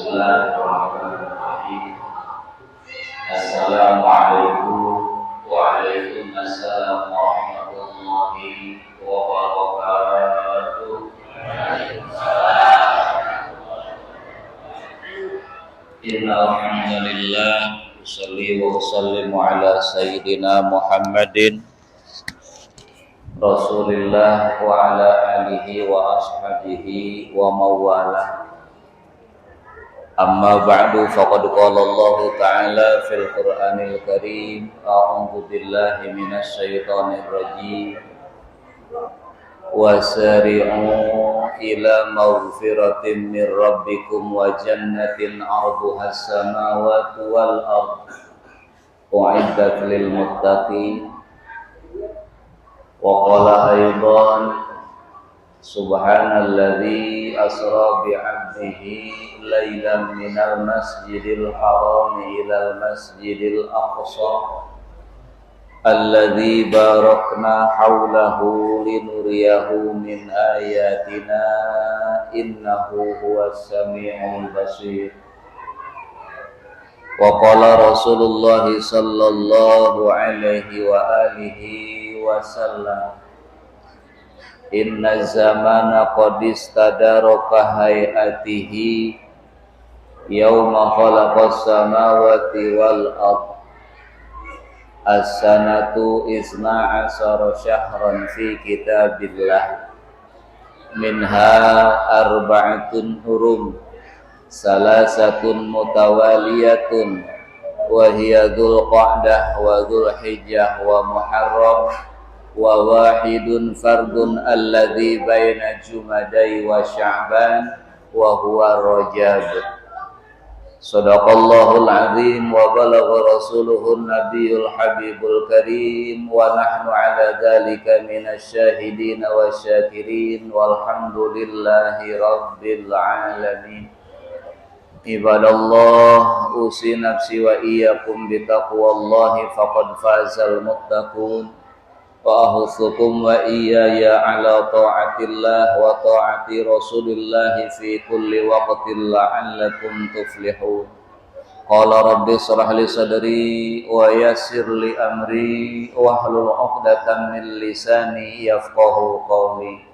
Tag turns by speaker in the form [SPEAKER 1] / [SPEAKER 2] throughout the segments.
[SPEAKER 1] Bismillahirrahmanirrahim. Assalamualaikum Waalaikumsalam warahmatullahi wabarakatuh. Innal hamdalillah usolli wa usallimu ala sayyidina Muhammadin Rasulillah wa ala alihi wa ashabihi wa mawalah. Amma ba'du, faqad qala Allah ta'ala fil Qur'anil Karim, a'udzu billahi minasy syaithanir rajim. Wasari'u ila maghfiratin min rabbikum wa jannatin 'arduha as-samawati wal ardh u'iddat lil muttaqin. Wa qala aydan subhanalladzi asra bi'abdihi lailan minal masjidil haram ilal masjidil aqsa alladzi barakna haulahu linuriyahu min ayatina innahu huwas sami'ul basir. Wa qala Rasulullah sallallahu alaihi wa alihi wasallam, inna zamana qad istadaraka hayatihi yauma khalaqas samawati wal ardh as-sanatu isna asara syahran fi kitabillah minha arba'atun hurum salasatun mutawaliyatun wa hiya dzul qa'dah wa dzul hijjah wa muharram wa wahidun fardun alladzi baina jumadai wa sya'ban wa huwa rajab. Sadaqallahul azim wa balagha rasuluhun nabiyul habibul karim wa nahnu ala dzalika minasyahidin wasyakirin walhamdulillahi rabbil alamin. Ibadallah, usi nafsi wa iyyakum bitaqwallahi faqad fazal muttaqun. Wa ahusukum wa iyaya ala ta'atillah wa ta'ati rasulillah fi kulli waqtin la'allakum tuflihun. Qala rabbi shrah li sadri wa yassir li amri wahlul 'uqdatam min lisani yafqahu qawli.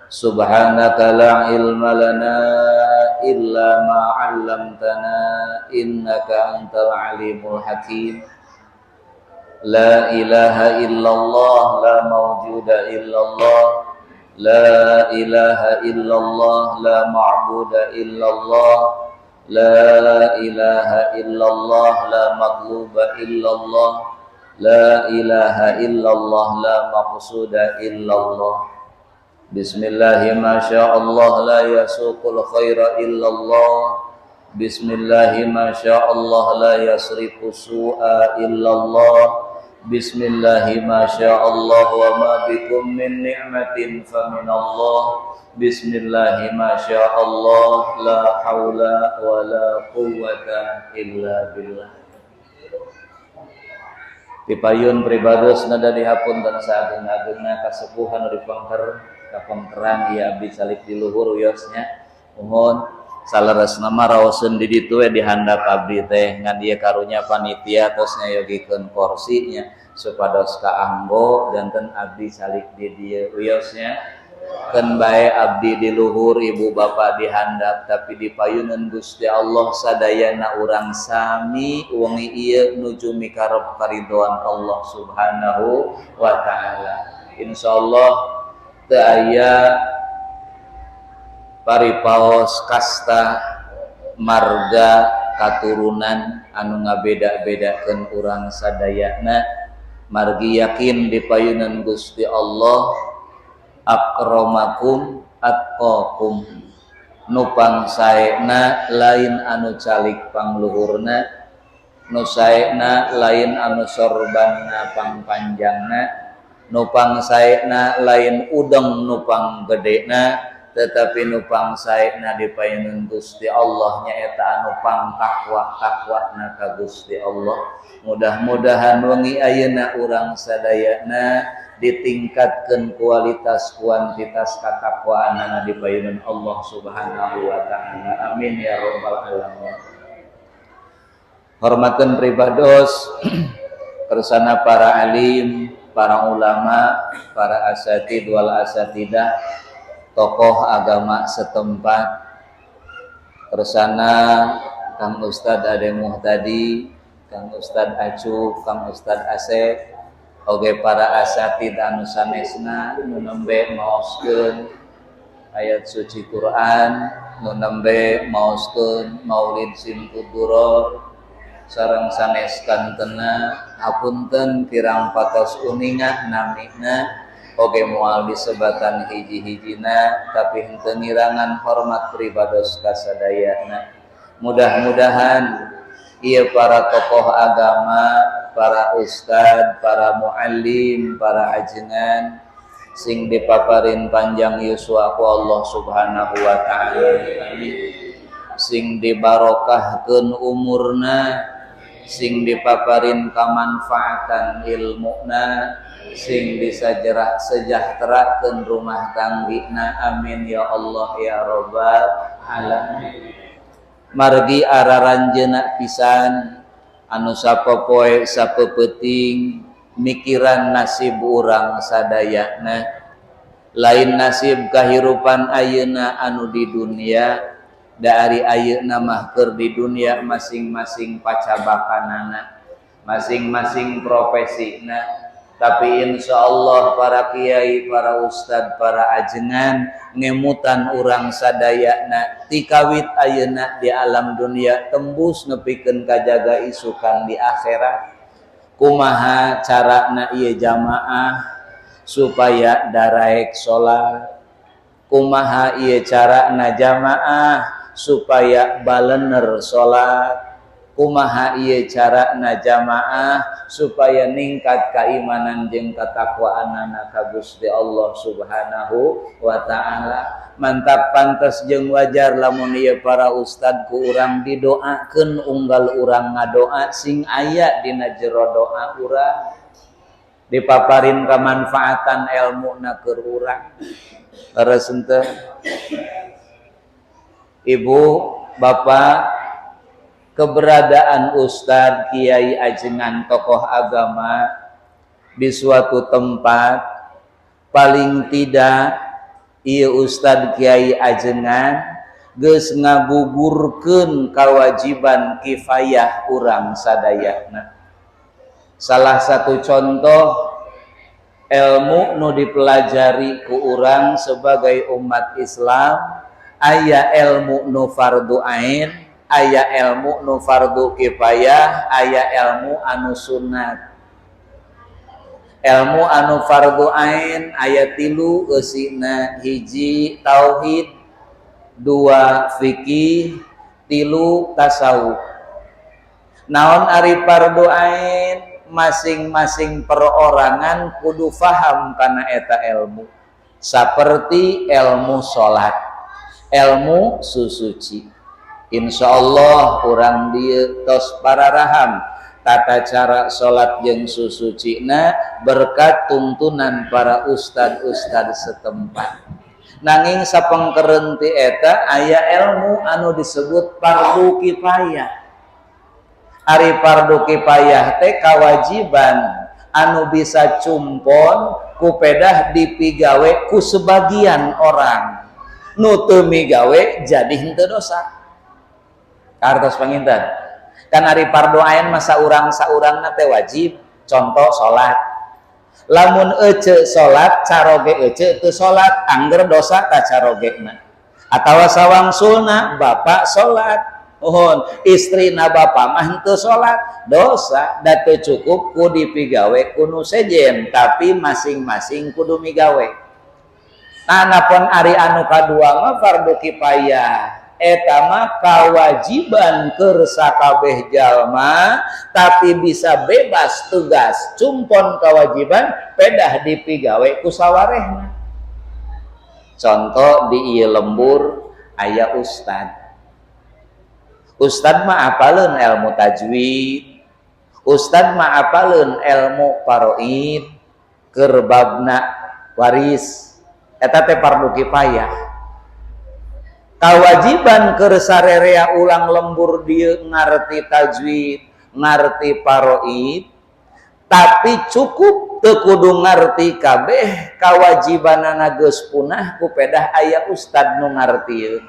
[SPEAKER 1] Subhanaka la ilma lana illa ma 'allamtana innaka antal alimul hakim. La ilaha illallah, la mawjuda illallah, la ilaha illallah, la ma'buda illallah, la ilaha illallah, la matluba illallah, la ilaha illallah, la maqsuda illallah. Bismillahi ma sya'allah, la yasuqul khaira illallah. Bismillahi ma sya'allah, la yasrifu su'a illallah. Bismillahi ma sya'allah wa ma bikum min ni'matin fa minallah. Bismillahi ma sya'allah, la haula wa la quwwata illa billah. Pipayun pribados nada dihapun dan saageng-agengna kasepuhan uri pangker kapangkeran ieu abdi salik di luhur wiosnya. Mohon salaresna mah raoseun di ditu we di handap abdi teh ngan ieu karunya panitia tos ngayogikeun porsinya supados kaanggo danten abdi salik di dieu wiosnya. Keun bae abdi di luhur ibu bapa di handap tapi dipayuneun Gusti Allah sadayana urang sami wengi ieu nuju mikarep karidhoan Allah Subhanahu wa taala. Insyaallah teu aya paripaos kasta marga katurunan anu ngabeda-bedakeun urang sadayana margi yakin dipayuneun Gusti Allah akramakum atqakum nu pangsaena lain anu calik pangluhurna nu saena lain anu sorbanna pangpanjangna nu pangsaena lain udeng nu panggedena tetapi nu pangsaena dipaeunkeun Gusti Allah nyaeta anu pangtakwa-takwana ka Gusti Allah. Mudah-mudahan wengi ayeuna urang sadayana ditingkatkeun kualitas kuantitas katakwaanana dipaeunkeun Allah Subhanahu wa taala. Amin ya rabbal alamin. Hormatkeun pribados kersana para alim, para ulama, para asatid wal asatidah, tokoh agama setempat, kersana Kang Ustad Ade Muhtadi, Kang Ustad Acu, Kang Ustad Asep, oge para asatid anu sanesna nu nembe maoskeun ayat suci Quran, nu nembe maoskeun Maulid Simkuduro, sareng sanes kantena hapunten kirang patos uningan namina oge moal disebatan hiji-hijina tapi henteu nirangan hormat pribados kasadayana. Mudah-mudahan ieu para tokoh agama, para ustad, para muallim, para ajengan sing dipaparin panjang yuswa ku Allah Subhanahu wa taala, sing dibarokahkeun umurna, sing dipaparin kamanfaatan ilmuna, sing disajerah sejahterakeun rumah tanggina. Amin ya Allah ya rabbal alamin. Margi araranjeuna pisan anu sapopoe sapeuting mikiran nasib urang sadayana, lain nasib kahirupan ayeuna anu di dunia, dari ayeuna mah keur di dunia masing-masing pacabakanana, masing-masing profesina. Tapi insyaallah para kiai, para ustad, para ajengan ngemutan urang sadayana tikawit ayeuna di alam dunia tembus nepikeun kajaga isukan di akhirat. Kumaha carana ieu jamaah supaya daraek salat, kumaha ieu carana jamaah supaya balener salat, kumaha ieu carana jamaah supaya ningkat keimanan jeung katakwaanana ka Gusti Allah Subhanahu wa taala. Mantap pantes jeung wajar lamun ieu para ustad ku urang didoakeun unggal urang ngadoa sing aya dina jero doa urang, dipaparin kamanfaatan ilmuna keur urang. Leres henteu Ibu, Bapak, keberadaan ustad, kiai, ajengan, tokoh agama di suatu tempat, paling tidak ieu ustad, kiai, ajengan geus ngagugurkeun kawajiban kifayah urang sadayana. Salah satu contoh ilmu nu dipelajari ku urang sebagai umat Islam, aya ilmu nu fardu ain, aya ilmu nu fardu kifayah, aya ilmu anu sunat. Ilmu anu fardu ain aya 3 eusina, hiji tauhid, 2 fikih, 3 tasawuf. Naon ari fardu ain? Masing-masing perorangan kudu faham kana eta ilmu. Saperti ilmu salat, ilmu susuci. Insyaallah urang dieu tos pararaham tata cara salat jeung susucina berkat tuntunan para ustad-ustad setempat. Nanging sapengkereun ti eta aya ilmu anu disebut fardu kifayah. Ari fardu kifayah teh kawajiban anu bisa cumpon ku pedah dipigawe ku sebagian orang, nu teu migawe jadi henteu dosa. Kartos panginten kan ari fardu ain masa urang saurangna teh wajib, contoh salat. Lamun ece salat caroge ece teu salat angger dosa ka carogena. Atawa sawangsulna bapak salat, mohon istrina bapak mah henteu salat, dosa da teu cukup ku dipigawe ku nu sejen, tapi masing-masing kudu migawe. Nah, napon ari anu kadua mah fardu kifayah. Eta mah kawajiban keur sakabeh jalma, tapi bisa bebas tugas cumpon kawajiban pedah dipigawe ku sawarehna. contoh di ieu lembur aya ustad mah apaleun ilmu tajwid, ustad mah apaleun ilmu faraid keur babna waris, eta teh fardu kifayah. Kawajiban keur sarerea ulang lembur dieu ngarti tajwid, ngarti faraid, tapi cukup teu kudu ngarti kabeh, kawajibanana geus punah ku pedah aya ustad nu ngartieun.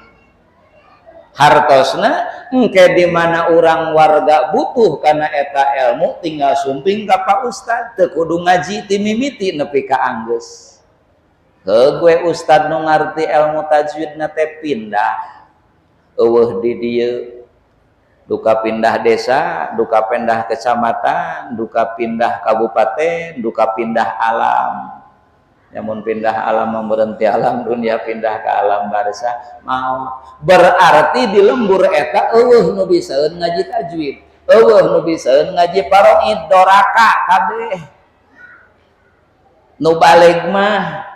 [SPEAKER 1] Hartosna engke di mana urang warga butuh kana eta ilmu tinggal sumping ka Pak Ustad, teu kudu ngaji ti mimiti nepi ka anggeus. Gue ustad nu ngarti ilmu tajwidna teh pindah eueuh di dieu, duka pindah desa, duka pindah kecamatan, duka pindah kabupaten, duka pindah alam. Namun pindah alam berhenti alam dunia, pindah ke alam barza mau berarti di lembur eta eueuh nu bisaeun ngaji tajwid, eueuh nu bisaeun ngaji faraid, doraka kabeh nu baleg mah.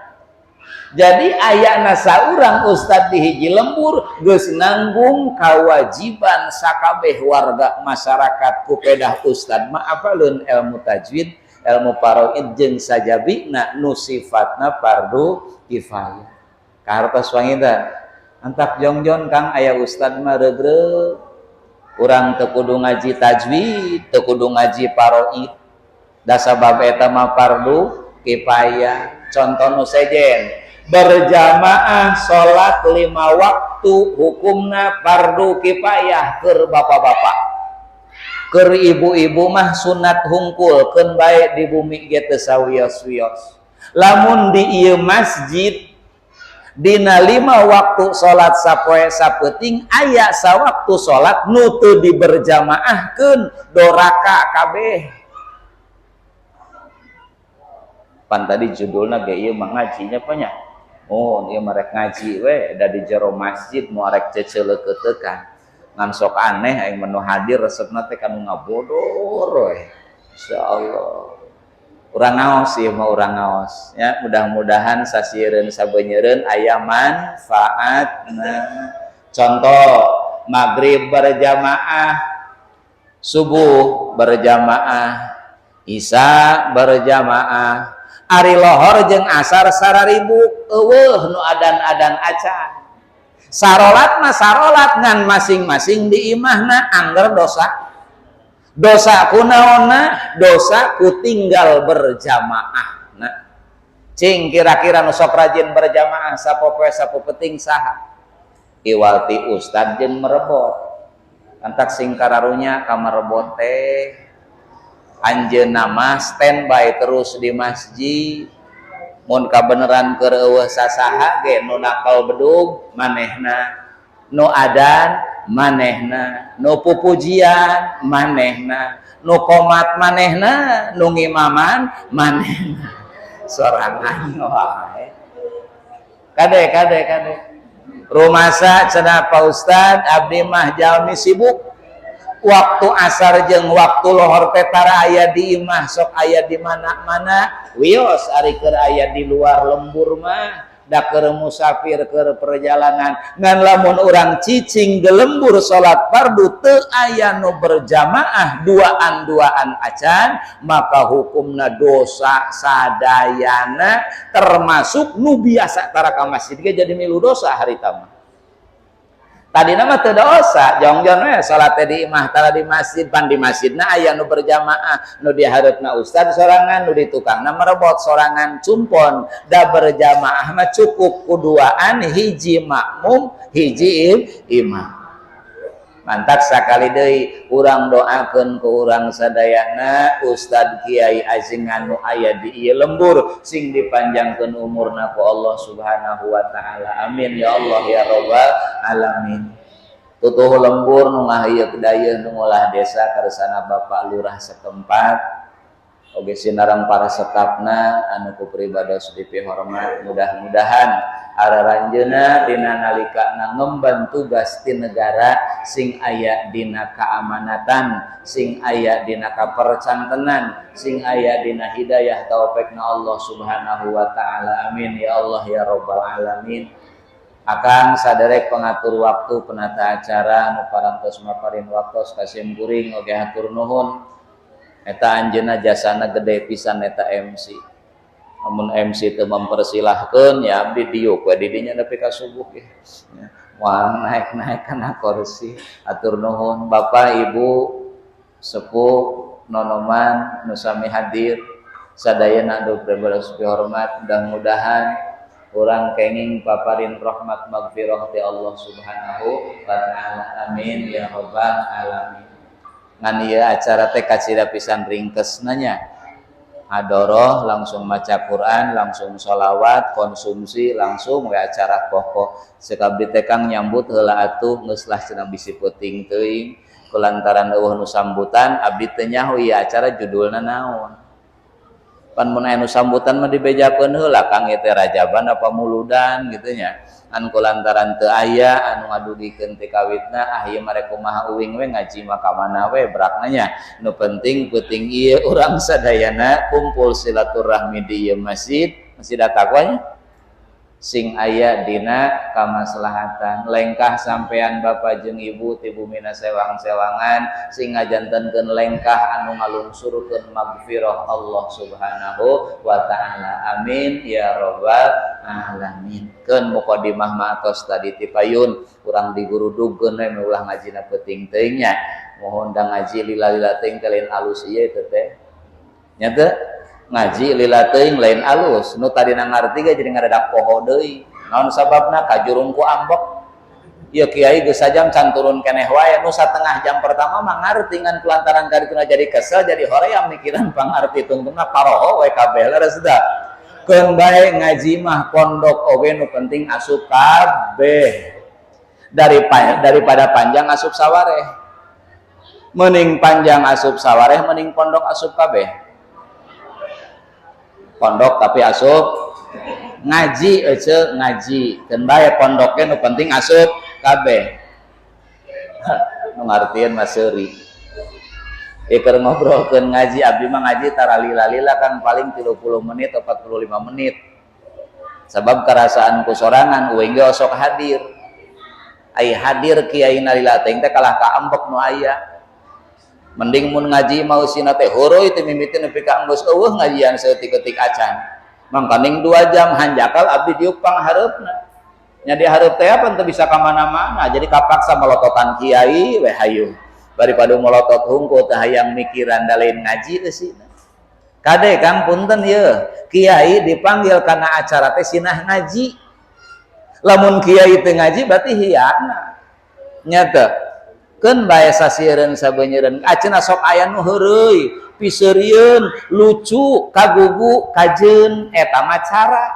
[SPEAKER 1] Jadi ayana saurang ustad di hiji lembur geus nanggung kawajiban sakabeh warga masyarakat ku pedah ustad mah apaleun ilmu tajwid, ilmu faraid jeung sajabina nu sifatna fardu kifayah. Kahartos wangitan antak jongjon Kang aya ustad mah regreg, urang teu kudu ngaji tajwid, teu kudu ngaji faraid, da sabab eta mah fardu kifayah. Contoh nu sejen berjamaah salat 5 waktu hukumna fardu kifayah keur bapak-bapak, keur ibu-ibu mah sunat hungkul keun bae di bumi ge teu sawios-wios. Lamun di ieu masjid dina 5 waktu salat sapoe sapeuting aya sawaktu salat nu teu diberjamaahkeun doraka kabeh. Pan tadi judulna ge ieu mah ngajinya panya. Oh, ieu mah rek ngaji we da di jero masjid moal rek ceuceuleukeuteukan. Ngan sok aneh aing menu hadir resepna teh kanu ngabodor we. Insyaallah. Urang ngaos ieu mah urang ngaos ya, mudah-mudahan sasiereun sabeunyereun aya manfaatna. Contoh maghrib berjamaah, subuh berjamaah, isya berjamaah, ari lohor jeung asar sararibuk eueuh nu adan-adan acan. Sarolat mah sarolat ngan masing-masing di imahna angger dosa. Dosa kunaonna dosa ku tinggal berjamaah. Nah, cing kira-kira nu sok rajin berjamaah sapopoe sapopeting saha? Iwalti ustad jeung merebot. Antak sing kararunya ka merebot teh anjeunna mah standby terus di masjid. Mun kabeneran keur eueuh sasaha ge nu nakal bedug manehna, nu adan manehna, nu pupujian manehna, nu qomat manehna, nu ngimaman manehna. Sorangan wae. Kade. Rumasa cenah Pak Ustad abdi mah jalmi sibuk. Waktu asar jeung waktu lohor teh tara aya di imah, sok aya di mana-mana wios ari keur aya di luar lembur mah da keur musafir keur perjalanan. Ngan lamun urang cicing gelembur salat fardu teu aya nu berjamaah duaan-duaan acan, maka hukumna dosa sadayana termasuk nu biasa tara ka masjid ge jadi milu dosa harita mah. Tadi nama teu dosa, jongjon we salat di imah tara di masjid, pan di masjidna aya nu berjamaah, nu di hareupna ustad sorangan, nu di tukangna merebot sorangan cumpon. Da berjamaah mah cukup kuduaan hiji makmum, hiji imam. Mantak sakali deui urang doakeun ku urang sadayana ustad kiai azingan nu aya di ieu lembur sing dipanjangkeun umurna ku Allah Subhanahu wa taala. Amin ya Allah ya rabbal alamin. Tutuh lembur nu ngaheuyeuk dayeuh nu ngolah desa karesana Bapak Lurah setempat. oge sinarang para sekapna anu ku pribados dipihormat, mudah-mudahan araranjeuna dina nalikana ngemban tugas ti negara sing aya dina kaamanatan, sing aya dina kapercantenan, sing aya dina hidayah taufeqna Allah Subhanahu wa taala. Amin ya Allah ya rabbal alamin. Akang saderek pengatur waktu penata acara nu parantos maparin waktos kasim kuring oge hatur nuhun. Eta anjeunna jasana gede pisan eta MC. Amun MC teu mempersilahkeun ya abdi diuk we didinya nepi ka subuh ge. Moal naik-naik kana kursi. Atur nuhun Bapak Ibu sepuh nonoman nu sami hadir sadayana anu pribados hormat, mudah-mudahan urang kenging paparin rahmat magfirah ti Allah Subhanahu wa taala. Amin ya rabbal alamin. Ngan ieu acara teh kacida pisan ringkes nanya. Adoroh langsung maca Quran, langsung sholawat, konsumsi langsung we acara pokok. Sekabdi teh Kang nyambut heula atuh geus lah cenah bisi peuting teuing. Kulantaran eueuh nu sambutan abdi teh nyaho ieu acara judulna naon. Pan mun aya nu sambutan mah dibejakeun heula Kang ieu teh rajaban apa muludan kitu nya. An kulantaran teu aya anu ngadugikeun ti kawitna ah ieu mah rek kumaha uing we ngaji mah ka mana we brakna nya. Nu penting peuting ieu urang sadayana kumpul silaturahmi di ieu masjid At-Taqwa nya sing aya dina kamaslahatan. Lengkah sampean Bapak jeung Ibu ti bumina sewang-sewangan sing ngajantenkeun lengkah anu ngalungsurkeun magfirah Allah Subhanahu wa taala. Amin ya rabbal alamin. Keun mukadimah matos tadi ti payun urang digurudugkeun we ulah ngajina peuting teuing nya. Mohon da ngaji lila-lila teuing teh lain alus ieu teh. Nya teu ngaji lila teuing lain alus, nu tadina ngarti ge jadi ngadadak poho deui. Naon sababna? Kajurung ku ambek. Ieu kiai geus sajam can turun keneh wae, nu satengah jam pertama mah ngarti ngan kulantaran karituna jadi kesel jadi hoream mikiran pangarti tungtungna paroho we kabeh leres da. Keun bae ngaji mah pondok oge nu penting asup kabeh. Daripada panjang asup sawareh. Mending panjang asup sawareh, mending pondok asup kabeh. Pondok tapi asup ngaji ece ngaji keun bae pondok nu penting asup kabeh. Nu ngartieun mah seuri. Keur ngobrolkeun ngaji abdi mah ngaji tara lila-lila kan paling 30 menit atau 45 menit. Sabab karasaan ku sorangan uing ge sok hadir. Ai hadir kiaina lila teh kalah ka ambek nu aya. Mending mun ngaji mau sina teh heureui teh mimiti nepi ka enggeus eueuh ngajian saeutik-eutik acan. Mangkaning 2 jam hanjakal abdi diuk panghareupna. Nya di hareup teh pan teu bisa ka mana-mana, jadi kapaksa melototan kiai we hayu. Daripada melotot hungkul teh hayang mikiran da lain ngaji teh sina. Kade Kang punten ieu, kiai dipanggil kana acara teh sinah ngaji. Lamun kiai teu ngaji berarti hiana. Nya teu keun bae sasiereun sabeunyereun aceuna sok aya nu heureuy piseurieun lucu kagugu kajeun eta mah cara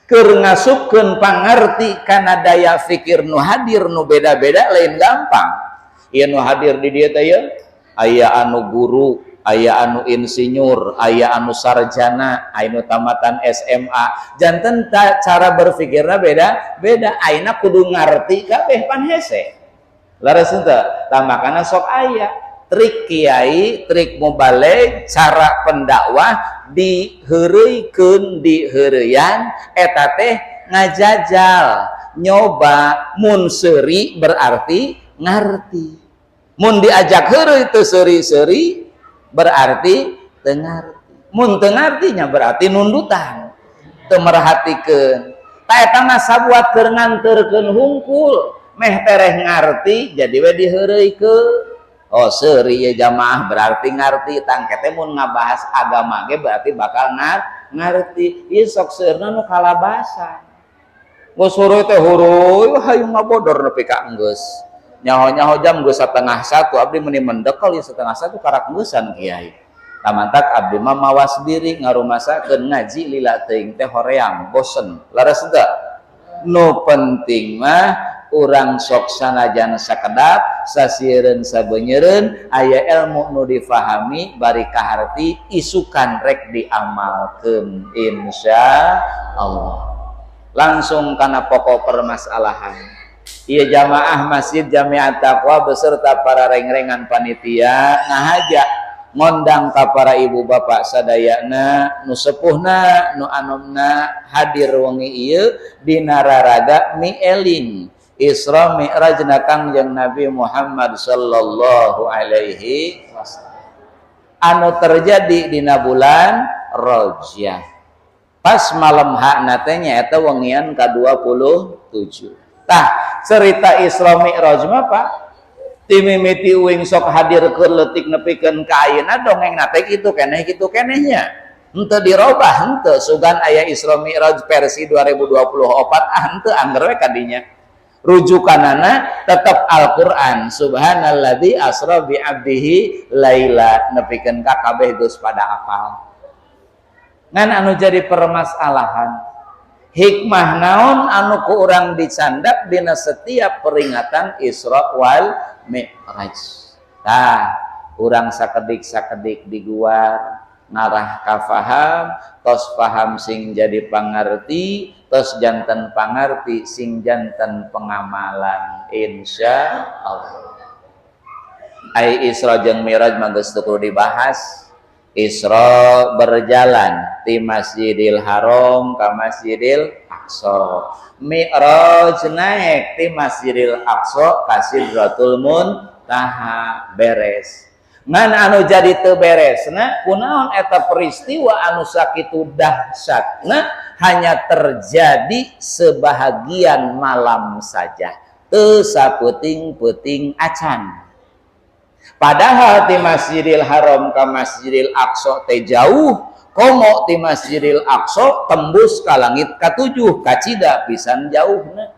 [SPEAKER 1] keur ngasupkeun pangarti kana daya fikir nu hadir nu beda-beda lain gampang. Ieu nu hadir di dieu teh aya anu guru, aya anu insinyur, aya anu sarjana, aya anu tamatan SMA. Janten cara berpikirna beda-beda, ayeuna kudu ngarti kabeh pan hese. Laras henteu, tamakana sok aya trik kiai, trik mubalig, cara pendakwah diheureuykeun di heureuyan eta teh ngajajal, nyoba. Mun seuri berarti ngarti. Mun diajak heureuy teu seuri-seuri berarti teu ngarti. Mun teu ngarti nya berarti nundutan, teu merhatikeun. Ta eta mah sabuat keur nganterkeun hungkul. Meh tereh ngarti jadi we diheureuikeun. Oh seuri ye jamaah berarti ngarti. Tangke teh mun ngabahas agama ge berarti bakal ngarti. Ieu sok seurna nu kalabasan. Geus heureui teh heureui hayu ngabodor nepi ka enggeus. Nyaho-nyaho jam geus 12:30 abdi meuni mendekel ieu 12:30 karak geussan kiai. Tamantak abdi mah mawas diri ngarumasakeun ngaji lila teuing teh hoream bosen. Laras henteu? Nu penting mah urang sok sanajan sakedap sasiereun sabeunyereun aya ilmu nu difahami bari kaharti isukan rek diamalkeun insyaallah. Langsung kana pokok permasalahan. Ieu jamaah Masjid Jamiat Taqwa beserta para reng-rengan panitia ngahajak ngondang ka para ibu bapak sadayana nu sepuhna nu anomna hadir wengi ieu dina raraga mieling Isra Mi'rajna Kangjeng Nabi Muhammad sallallahu alaihi wasallam anu terjadi dina bulan Rajab pas malam hakna teh nyaeta wengian ka-27. Tah cerita Isra Mi'raj mah Pak timimiti uing sok hadir ke letik nepikeun ka ayeuna dongeng nate kitu kenehnya henteu dirobah henteu sugan aya Isra Mi'raj versi 2024 henteu angger we kadinya rujukanana tetep Al-Qur'an subhanalladzi asra bi 'abdihi laila nepikeun ka kabeh geus pada apal ngan anu jadi permasalahan hikmah naon anu ku urang dicandak dina setiap peringatan Isra wal Mi'raj. Tah, urang sakedik-sakedik diguar ngarah ka faham, tos paham sing jadi pangarti, tos janten pangarti sing janten pengamalan insyaallah. Ai Isra jeung Mi'raj mah geus teu kudu dibahas. Isra berjalan di Masjidil Haram ke Masjidil Aqsa. Mi'raj naik di Masjidil Aqsa ka Sidratul Muntaha beres. Ngan anu jadi teu beresna kunaon eta peristiwa anu sakitu dahsyatna hanya terjadi sebahagian malam saja. Teu sapeuting-peuting acan. Padahal di Masjidil Haram ke Masjidil Aqsa teh jauh, komo di Masjidil Aqsa tembus ka langit ka-7 kacida pisan jauhna.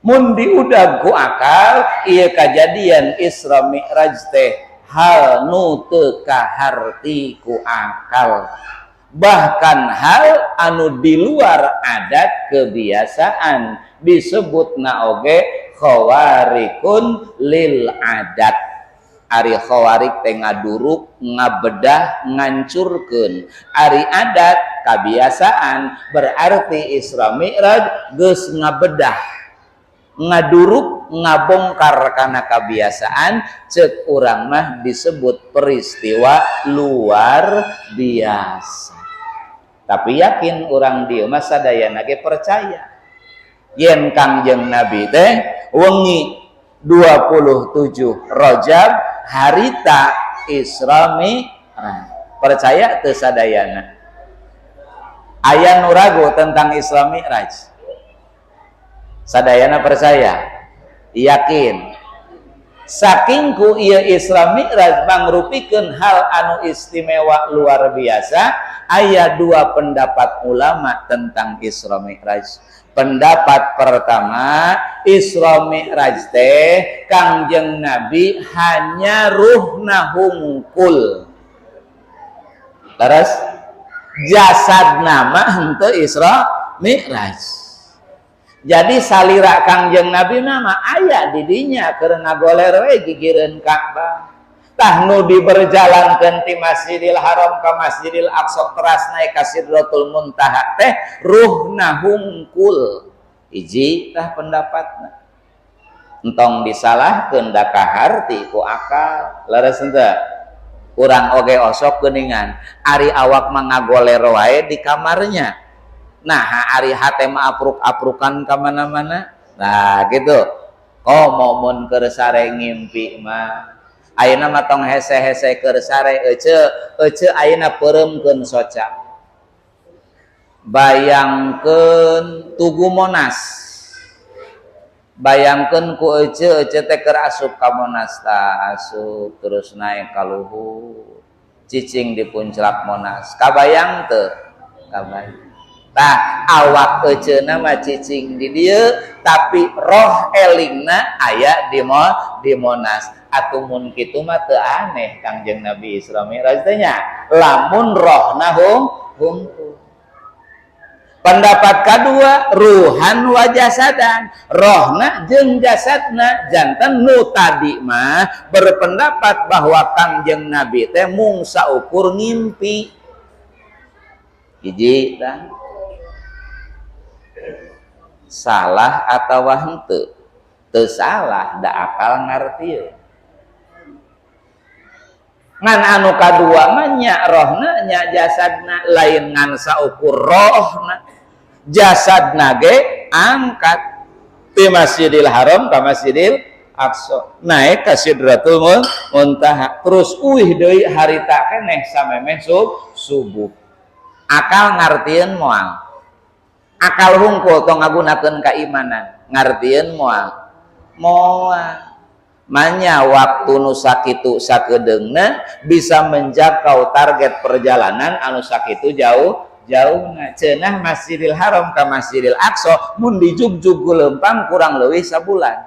[SPEAKER 1] Mun diudag ku akal ieu kajadian Isra Mi'raj teh hal nu teu kaharti ku akal. Bahkan hal anu di luar adat kebiasaan disebutna oge khawarikun lil adat. Ari khawarik teh ngaduruk, ngabedah, ngancurkeun. Ari adat, kabiasaan, berarti Isra Mi'raj geus ngabedah, ngaduruk, ngabongkar kana kabiasaan, ceuk urang mah disebut peristiwa luar biasa. Tapi yakin urang dieu mah sadayana ge percaya. Yen Kangjeng Nabi teh wengi 27 Rajab harita Isra Mi'raj. Percaya teu sadayana? Aya nu ragu tentang Isra Mi'raj? Sadayana percaya? Yakin? Saking ku ieu Isra Mi'raj mangrupikeun hal anu istimewa luar biasa, aya dua pendapat ulama tentang Isra Mi'raj. Pendapat pertama, Isra Mi'raj teh Kangjeng Nabi hanya ruhna hungkul. Terus jasad nama henteu Isra Mi'raj. Jadi salira Kangjeng Nabi nama aya di dinya keur ngagoler we gigireun Ka'bah. Tah nu diberjalankeun ti Masjidil Haram ka Masjidil Aqsa teras naik ka Sidratul Muntaha teh ruhna hungkul. Hiji tah pendapatna. Entong disalahkeun da kaharti ku akal. Leres henteu? Urang oge osok geuningan. Ari awak mah ngagoler wae di kamarnya. Nah, ari hate mah apruk-aprukan ka mana-mana. Nah, gitu. Komo mun keur sare ngimpi mah ayeuna mah tong hese-hese keur sare ece ayeuna peureumkeun soca. Bayangkeun Tugu Monas. Bayangkeun ku ece teh keur asup ka Monas tah, asup terus naik ka luhur. Cicing di puncak Monas. Kabayang teu? Kabayang. Tah awak eceuna mah cicing di dieu tapi roh elingna aya di Monas. Atuh mun kitu mah teu aneh Kangjeng Nabi Isra Mi'raj teh nya. Lamun rohna hungkul. Pendapat kedua, ruhan wa jasadan, rohna jeung jasadna. Janten nu tadi mah berpendapat bahwa Kangjeng Nabi teh mung saukur ngimpi. Hiji tah salah atawa henteu? Teu salah, da akal ngartieun. Ngan anu kadua mah nya rohna nya jasadna lain ngan saukur rohna. Jasadna ge angkat ti Masjidil Haram ka Masjidil Aqsa, naik ka Sidratul Muntaha, terus uih deui harita keneh samemeh subuh. Akal ngartieun moal, akal hungkul tong ngagunakeun kaimanan, ngartieun moal manya waktu nu sakitu sakedeungna bisa menjangkau target perjalanan anu sakitu jauhna. Cenah Masjidil Haram ka Masjidil Aqsa mun dijugjug ku leumpang kurang leuwih sabulan.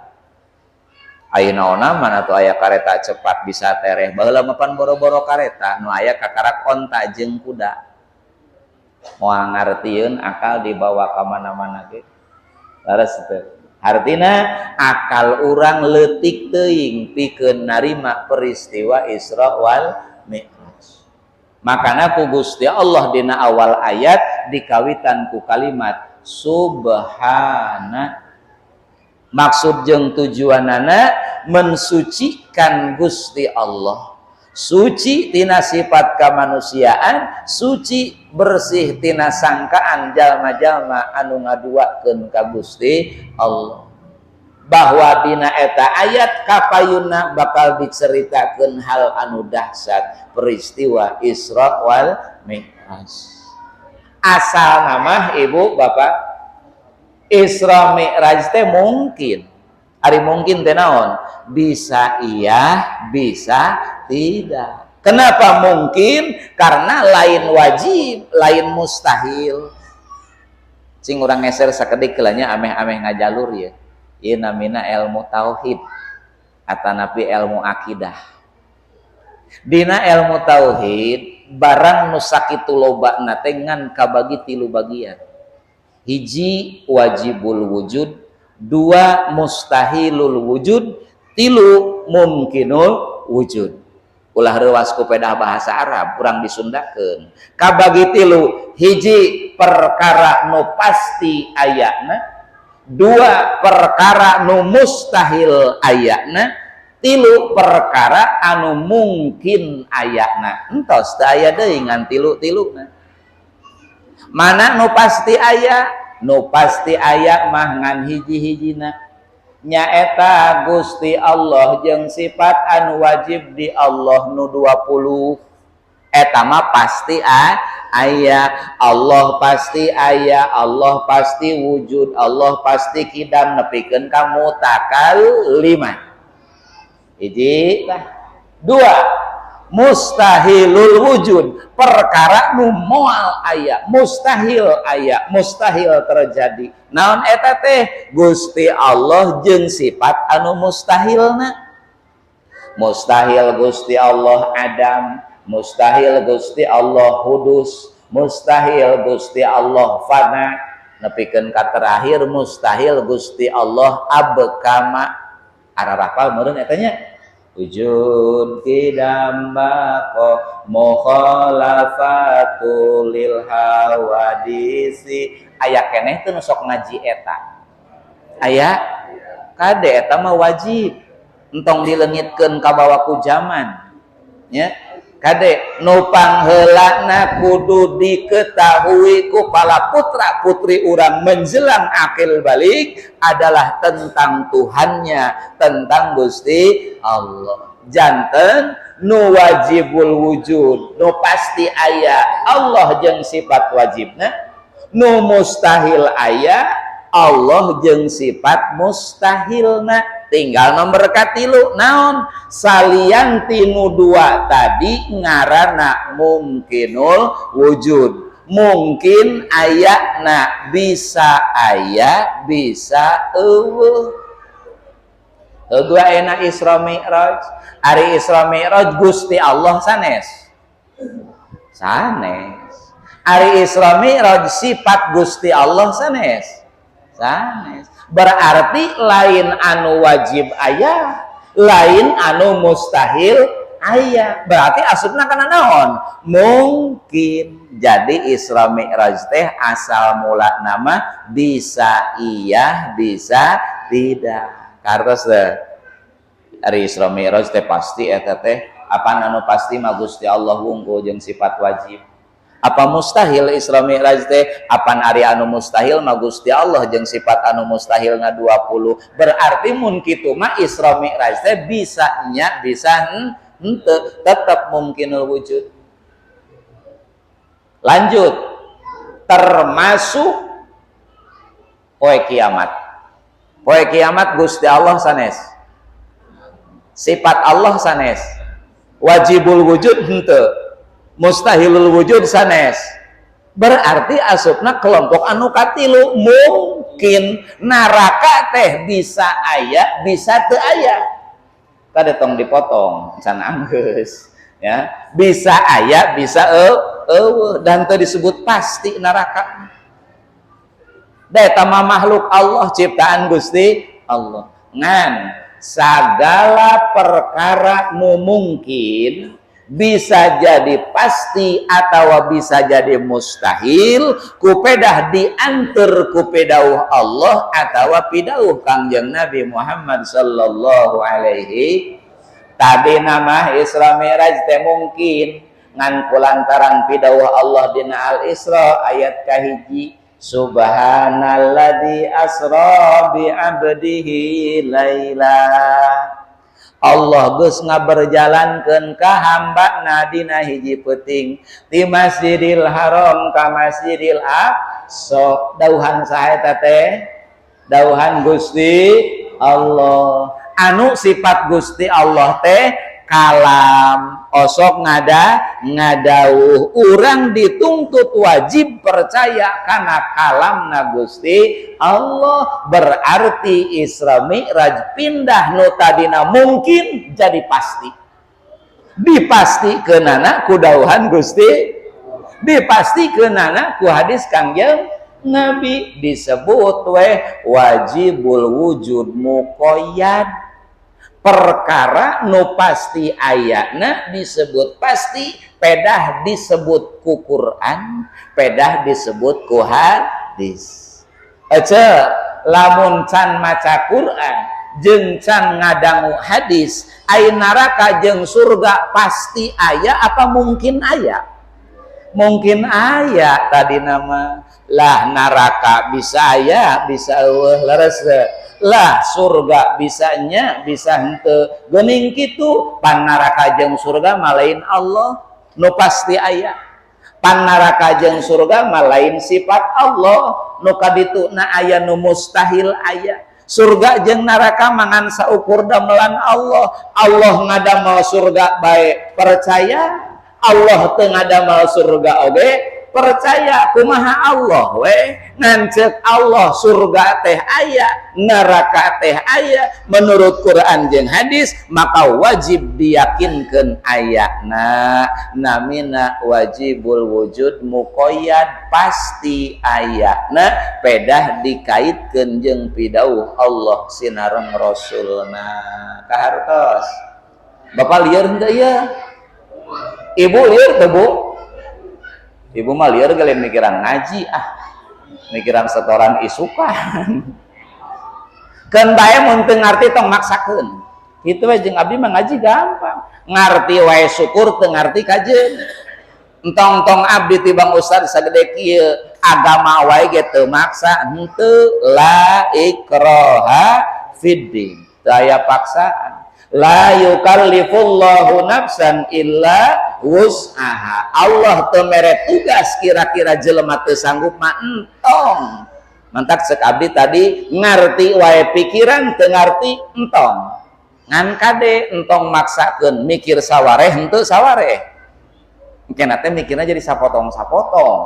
[SPEAKER 1] Ayeuna ona mana tuh aya kareta cepat bisa tereh, baheula mapan boro-boro kareta nu aya kakarak onta jeung kuda. Moal ngartieun akal dibawa ka mana-mana ge. Laras teu. Artina akal urang leutik teuing pikeun narima peristiwa Isra wal Mi'raj. Makana ku Gusti Allah dina awal ayat dikawitan ku kalimat subhana. Maksud jeung tujuanana mensucikan Gusti Allah. Suci tina sifat kamanusiaan, suci bersih tina sangkaan jalma-jalma anu ngaduakeun ka Gusti Allah. Bahwa dina eta ayat kapayuna bakal diceritakeun hal anu dahsyat peristiwa Isra wal Mi'raj. Asal nama ibu bapak Isra Mi'raj teh mungkin. Ari mungkin teh naon? Bisa iya, bisa tidak. Kenapa mungkin? Karena lain wajib, lain mustahil. Sing urang ngeser sakedik kelanya ameh-ameh ngajalur ya. Ieu namina ilmu tauhid atanapi ilmu akidah. Dina ilmu tauhid barang nu sakitu lobana teh ngan kabagi 3 bagian. Hiji wajibul wujud, 2 mustahilul wujud, 3 mungkinul wujud. Ulah reuas ku pedah bahasa Arab urang disundakeun. Kabagi 3, hiji perkara nu pasti ayana, 2 perkara nu mustahil ayana, 3 perkara anu mungkin ayana. Entos teu aya deui ngan 3-3na. Mana nu pasti aya? Nu pasti aya mah ngan hiji-hijina nyaeta Gusti Allah jeung sifat anu wajib di Allah nu 20. Eta mah pasti aya. Allah pasti aya, Allah pasti wujud, Allah pasti kidam nepikeun ka mutakalliman. Hiji tah. 2 mustahilul wujud, perkara nu moal aya, mustahil aya, mustahil terjadi. Naon eta teh? Gusti Allah jeung sifat anu mustahilna. Mustahil Gusti Allah Adam, mustahil Gusti Allah hudus, mustahil Gusti Allah fana, nepikeun ka terakhir mustahil Gusti Allah abkama. Ararapal meureun eta nya? Wujud kidam bako mukhalafatul lil hawadisi. Aya keneh teu nu sok ngaji eta. Aya kade eta mah wajib. Entong dileungitkeun ka bawah ku zaman. Nya. Kade nu pangheulana kudu diketahui ku para putra putri urang menjelang akil balik adalah tentang Tuhannya, tentang Gusti Allah. Janten nu wajibul wujud, nu pasti aya Allah jeung sifat wajibna, nu mustahil aya Allah jeung sifat mustahilna. Tinggal nomor katilu naon? Salian tinu 2 tadi ngaranna mungkinul wujud. Mungkin ayana bisa aya, bisa eueuh. Heula enak Isra Mi'raj. Ari Isra Mi'raj Gusti Allah sanes. Sanes. Ari Isra Mi'raj sifat Gusti Allah sanes. Sanes. Berarti lain anu wajib aya, lain anu mustahil aya. Berarti asupna kana naon? Mungkin. Jadi Isra Mi'raj teh asal mula nama bisa iya, bisa tidak. Kartos teh ari Isra Mi'raj teh pasti eta teh apa anu pasti mah Gusti Allah wungkul jeung sifat wajib. Apa mustahil Isra Mi'raj teh apan ari anu mustahil mah Gusti Allah jeung sifat anu mustahil na 20. Berarti mun kitu mah Isra Mi'raj teh bisa nya bisa henteu tetep mungkinul wujud. Lanjut, termasuk poe kiamat. Poe kiamat Gusti Allah sanes. Sifat Allah sanes. Wajibul wujud henteu. Mustahilul wujud sanes. Berarti asupna kelompok anu katilu. Mungkin neraka teh bisa aya, bisa teu aya. Tadi tong dipotong, can anggeus. Ya, bisa aya, bisa dan teu disebut pasti neraka. Da eta mah makhluk Allah ciptaan Gusti Allah. Ngan sagala perkara nu mungkin bisa jadi pasti atau bisa jadi mustahil kupedah diantar kupedauh Allah atau pidauh Kangjeng Nabi Muhammad sallallahu alaihi. Tadi nama Isra Mi'raj teh mungkin ngan kulantaran pidauh Allah dina Al-Isra ayat kahiji Subhanalladzi asra bi 'abdihi laila. Allah geus ngaberjalankeun ka hambana dina hiji peuting ti Masjidil Haram ka Masjidil Aqsa. Dauhan saha eta teh? Dauhan Gusti Allah. Anu sifat Gusti Allah teh kalam, osok ngadauh. Urang dituntut wajib percaya kana kalamna Gusti Allah. Berarti Isra Mi'raj pindah nu tadina mungkin jadi pasti. Dipastikeunana ku dauhan Gusti, dipastikeunana ku hadis Kangjeng Nabi. Disebut wajibul wujud muqayyad. Perkara nu pasti ayatna disebut pasti, pedah disebut ku Quran, pedah disebut ku hadis. Ece lamun can maca Quran jeung can ngadangu hadis, ai neraka jeung surga pasti aya apa mungkin aya? Mungkin aya tadi nama lah neraka bisa aya, bisa eueuh leres lah surga bisanya bisa henteu geuning kitu. Pan neraka jeung surga malain Allah nu pasti aya, pan neraka jeung surga malain sifat Allah nu kadituna aya nu mustahil aya. Surga jeung neraka mangan saukur damelan Allah. Allah ngadamel surga bae percaya, Allah teu ngadamel surga oge percaya. Kumaha Allah we ngancek Allah surga teh aya, neraka teh aya menurut Quran jeung hadis, maka wajib diyakinkeun ayana. Namina wajibul wujud muqayyad, pasti ayana pedah dikaitkeun jeung pidauh Allah sinareng Rasulna. Kahartos Bapak lieur henteu ya? Ibu lieur teu Bu? Ibu mah lieur geulian mikiran ngaji mikiran setoran isukan. Keun bae mun teu ngarti tong maksakeun. Kitu we jeung abdi mah ngaji gampang. Ngarti wae syukur, teu ngarti kajeun. Entong-tong abdi ti Bang Ustaz sagede kieu, agama wae ge teu maksa, henteu. La ikraha fiddin. Teu aya paksaan. La yukallifullahu nafsan illa wus'aha. Allah teu mere tugas kira-kira jelema teu sanggup mah entong. Mantak ceuk abdi tadi ngarti wae pikiran, teu ngarti entong. Ngan kade entong maksakeun mikir sawareh henteu sawareh. Engke teh mikirna jadi sapotong-sapotong.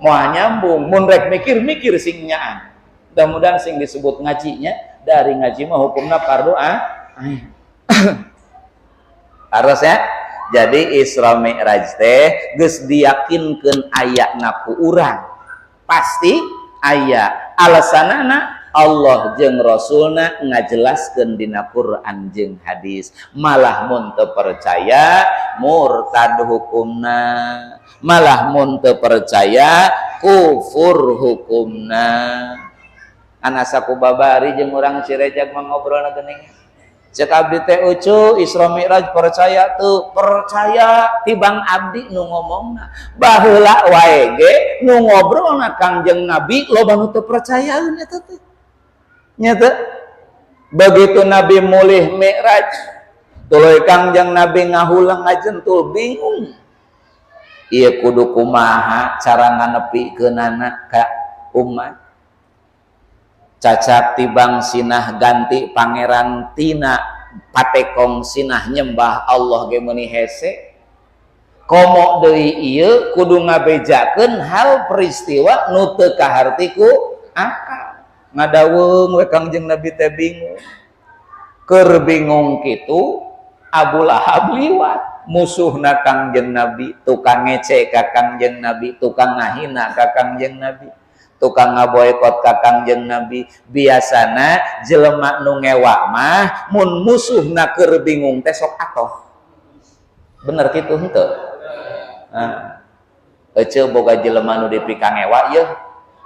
[SPEAKER 1] Moal nyambung, mun rek mikir-mikir sing nyaan. Mudah-mudahan sing disebut ngajinya dari ngaji mah hukumna fardu harusnya Jadi Isra Mi'raj teh geus diyakinkeun ayana ku urang. Pasti aya alasanana Allah jeung Rasulna ngajelaskeun dina Quran jeung hadis. Malah mun teu percaya murtad hukumna, malah mun teu percaya kufur hukumna. Anasa ku babari jeung urang Cirejag ngobrolna geuning. Cek abdi teh ucu Isra Mi'raj percaya tuh, percaya tibang abdi nu ngomongna. Baheula wae ge nu ngobrolna Kangjeng Nabi loba nu teu percaya nya teh. Nya teh. Begitu Nabi mulih Mi'raj, tuluy Kangjeng Nabi ngahulang ngajentul bingung. Ieu kudu kumaha cara nganepikeunana ka umat. Cacat tibang sinah ganti pangeran tina patekong sinah nyembah Allah ge meuni hese. Komo deui ieu kudu ngabejakeun hal peristiwa nu teu kaharti ku akal. Ngadaweung we Kangjeng Nabi teh bingung. Keur bingung kitu Abu Lahab liwat, musuhna Kangjeng Nabi, tukang ngece ka Kangjeng Nabi, tukang ngahina ka Kangjeng Nabi, tukang ngaboykot ka Kangjeng Nabi. Biasana jelema nu ngewa mah mun musuhna keur bingung teh sok atoh. Bener kitu henteu? Ece boga jelema nu dipikang ngewa ieu.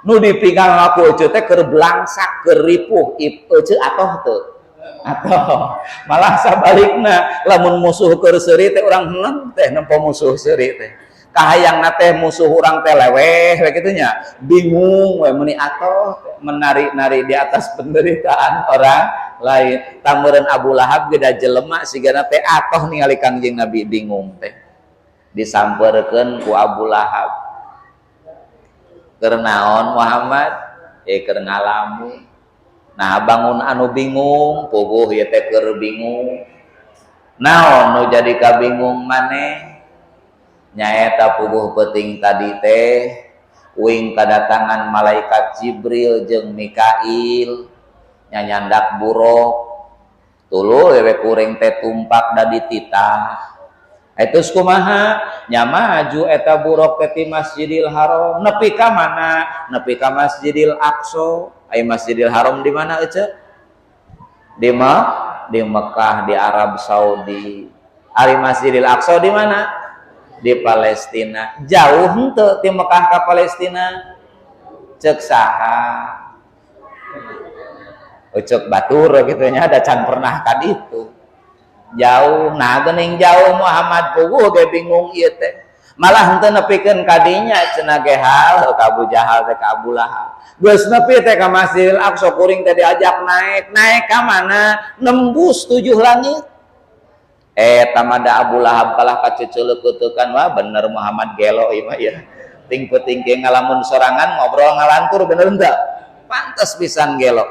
[SPEAKER 1] Nu dipikang aku ece teh keur blangsak, keur ripuh, ece atoh teu? Atoh. Malah sabalikna lamun musuh keur seuri teh urang heuneum teh nempo musuh seuri teh. Kahayangna teh musuh urang teh leweh we kitu nya, bingung we meuni atoh menari-nari di atas penderitaan orang lain. Tameureun Abu Lahab ge da jelema sigana teh atoh ningali Kangjeng Nabi bingung teh. Disampeurkeun ku Abu Lahab. Keur naon Muhammad? Keur ngalamun. Nah bangun anu bingung, puguh ieu teh keur bingung. Naon nu jadi kabingung maneh? Nyaeta puguh peuting tadi teh uing kadatangan malaikat Jibril jeung Mikail nyanyandak buruk tuluy we kuring teh tumpak da dititah. Etos kumaha nya maju eta buruk teh ti Masjidil Haram nepi ka mana? Nepi ka Masjidil Aqsa. Ai Masjidil Haram di mana ece? Di Mekah, di Arab Saudi. Ari Masjidil Aqsa di mana? Di Palestina. Jauh henteu ti Mekah ka Palestina? Ceuk saha? Ceuk batur kitu nya da can pernah ka ditu. Jauh, nah geuning jauh Muhammad puguh ge bingung ieu teh. Malah henteu nepikeun ka dinya cenah ge hal ka Abu Jahal teh ka Abu Lahab. Geus nepi teh ka Masjidil Aqsa kuring teh diajak naik. Naik ka mana? Nembus 7 langit. Tamada Abu Lahab kalah kaceceleukeuteukan wah bener Muhammad gelo ieu mah ya. Ting peuting ge ngalamun sorangan ngobrol ngalantur bener henteu? Pantes pisan gelo.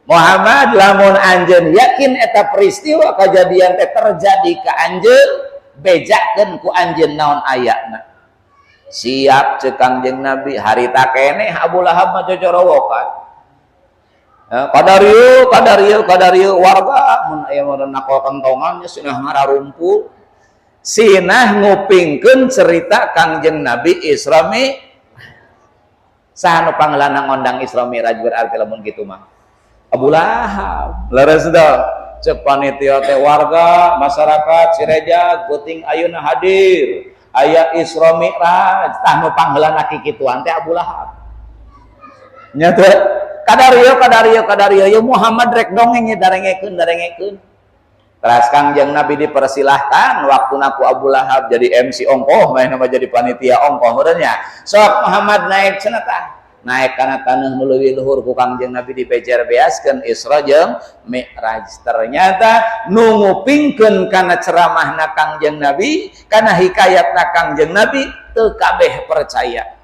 [SPEAKER 1] Muhammad lamun anjeun yakin eta peristiwa kejadian teh terjadi ka anjeun, bejakeun ku anjeun naon ayana. Siap ceuk Kangjeng Nabi, harita keneh Abu Lahab mah cocorowokan. Kadarieu warga mun aya nakol kentongan nya sinah ngararumpul. Sinah ngupingkeun cerita Kangjeng Nabi Isra Mi'raj. Saha nu pangeulana ngondang Isra Mi'raj berarti lamun kitu mah? Abu Lahab. Leres da ceuk panitia teh warga masyarakat Cirejag peuting ayeuna hadir. Aya Isra Mi'raj. Tah nu pangeulana kikituan teh Abu Lahab. Nya teh kadarieu ya Muhammad rek dongeng darengekeun. Teras Kangjeng Nabi dipersilahkan waktuna ku Abu Lahab jadi MC ongkoh main nama jadi panitia ongkoh meureun nya. Sok Muhammad naik cenah tah. Naik kana taneuh nu leuwih luhur ku Kangjeng Nabi dipejer beaskeun Isra jeung Mi'raj. Ternyata nu ngupingkeun kana ceramahna Kangjeng Nabi, kana hikayatna Kangjeng Nabi teu kabeh percaya.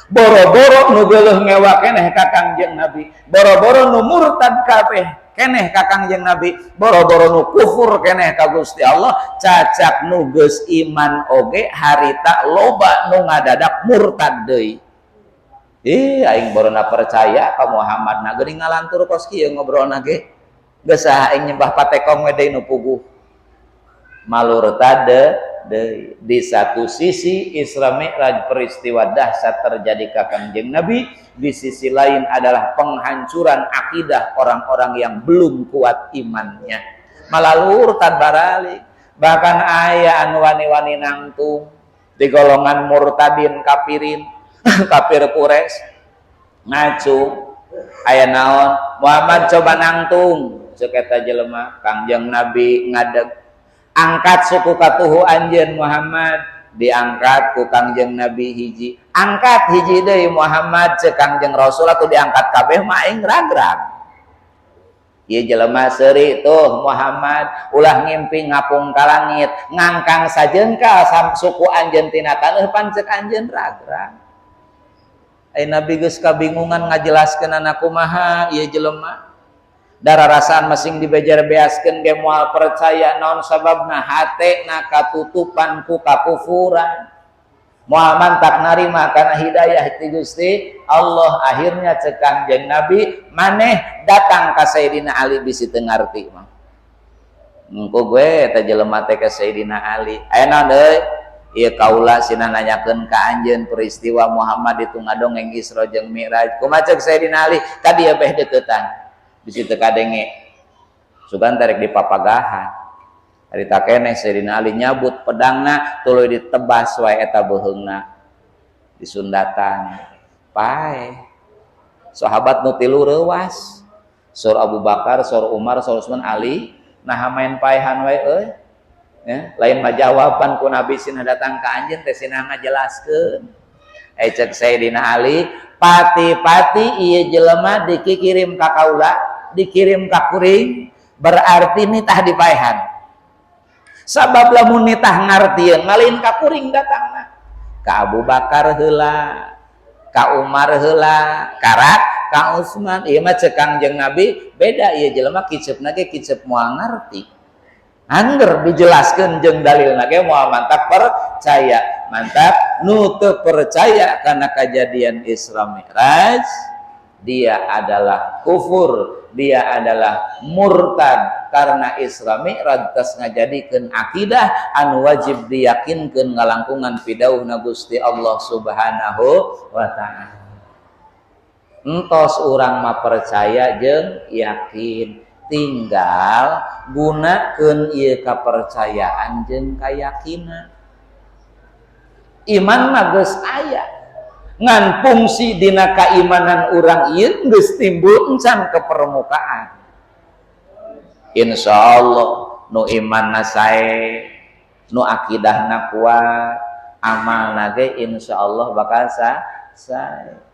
[SPEAKER 1] Boro-boro nu geuleuh ngewa keneh ka Kangjeng Nabi, boro-boro nu murtad kabeh keneh ka Kangjeng Nabi, boro-boro nu kufur keneh ka Gusti Allah, cacak nu geus iman oge harita loba nu ngadadak murtad deui. Aing borona percaya ka Muhammad na geuning ngalantur kos kieu ngobrolna ge. Geus saha aing nyembah patekong we deui nu puguh. malurta di satu sisi Isra Mi'raj peristiwa dahsyat terjadi ka Kangjeng Nabi, di sisi lain adalah penghancuran akidah orang-orang yang belum kuat imannya. Malalur tabaralik, bahkan aya anu wani-wani nangtung di golongan murtadin kafirin kafir Quraisy ngacung aya naon Muhammad coba nangtung ceuk eta jelema Kangjeng Nabi ngadeg angkat suku katuhu anjeun Muhammad diangkat ku Kangjeng Nabi hiji angkat hiji deui Muhammad ceuk Kangjeng Rasul atuh diangkat kabeh mah aing ragrag ieu jelema seuri tuh Muhammad ulah ngimpi ngapung ka langit ngangkang sajeungka suku anjeun tina taneuh pan ceuk anjeun ragrag ai Nabi geus kabingungan ngajelaskeun anak kumaha ieu jelema dararasaan masing dibejar beaskeun ge moal percaya naon sababna hatena katutupan ku kakufuran moal mantak narima kana hidayah ti Gusti Allah akhirnya ceuk Kangjeng Nabi maneh datang ka Sayyidina Ali bisi teu ngarti mah engko gue eta jelema teh ka Sayyidina Ali aya naon deui ieu kaula sina nanyakeun ka anjeun peristiwa Muhammad itu ngadongeng Isra jeung Mi'raj kumaha ceuk Sayyidina Ali ka dieu beh deukeutan bisi teu kadenge sugan tarik dipapagahan ari takeneh Sayyidina Ali nyabut pedangna tuluy ditebas wae eta beuheungna disundatan pae sahabat nu tilu reuwas sur Abu Bakar sur Umar sur Utsman Ali nah main paehan wae euy ya lain mah jawaban ku Nabi sina datang ka anjeun teh sina ngajelaskeun ceuk Sayyidina Ali pati-pati ieu jelema dikirim ka kaula dikirim ka kuring berarti nitah dipaehan sabab lamun nitah ngartieun malin ka kuring datangna ka Abu Bakar heula ka Umar heula ka Utsman ieu mah ceuk Kangjeng Nabi beda ieu jelema kiceupna ge kiceup moal ngarti angger dijelaskeun jeung dalilna ge moal mantap percaya mantap nu teu percaya kana kajadian Isra Mi'raj dia adalah kufur dia adalah murtad karena Isra Mi'raj tos ngajadikeun akidah anu wajib diyakinkeun ngalangkungan pidauhna Gusti Allah Subhanahu wa taala entos urang mah percaya jeung yakin tinggal gunakeun ieu kapercayaan jeung kayakinan iman mah geus aya ngan fungsi dina keimanan urang ieu geus timbul encan ke permukaan insyaallah nu imanna sae nu akidahna kuat amalna ge insyaallah bakal sae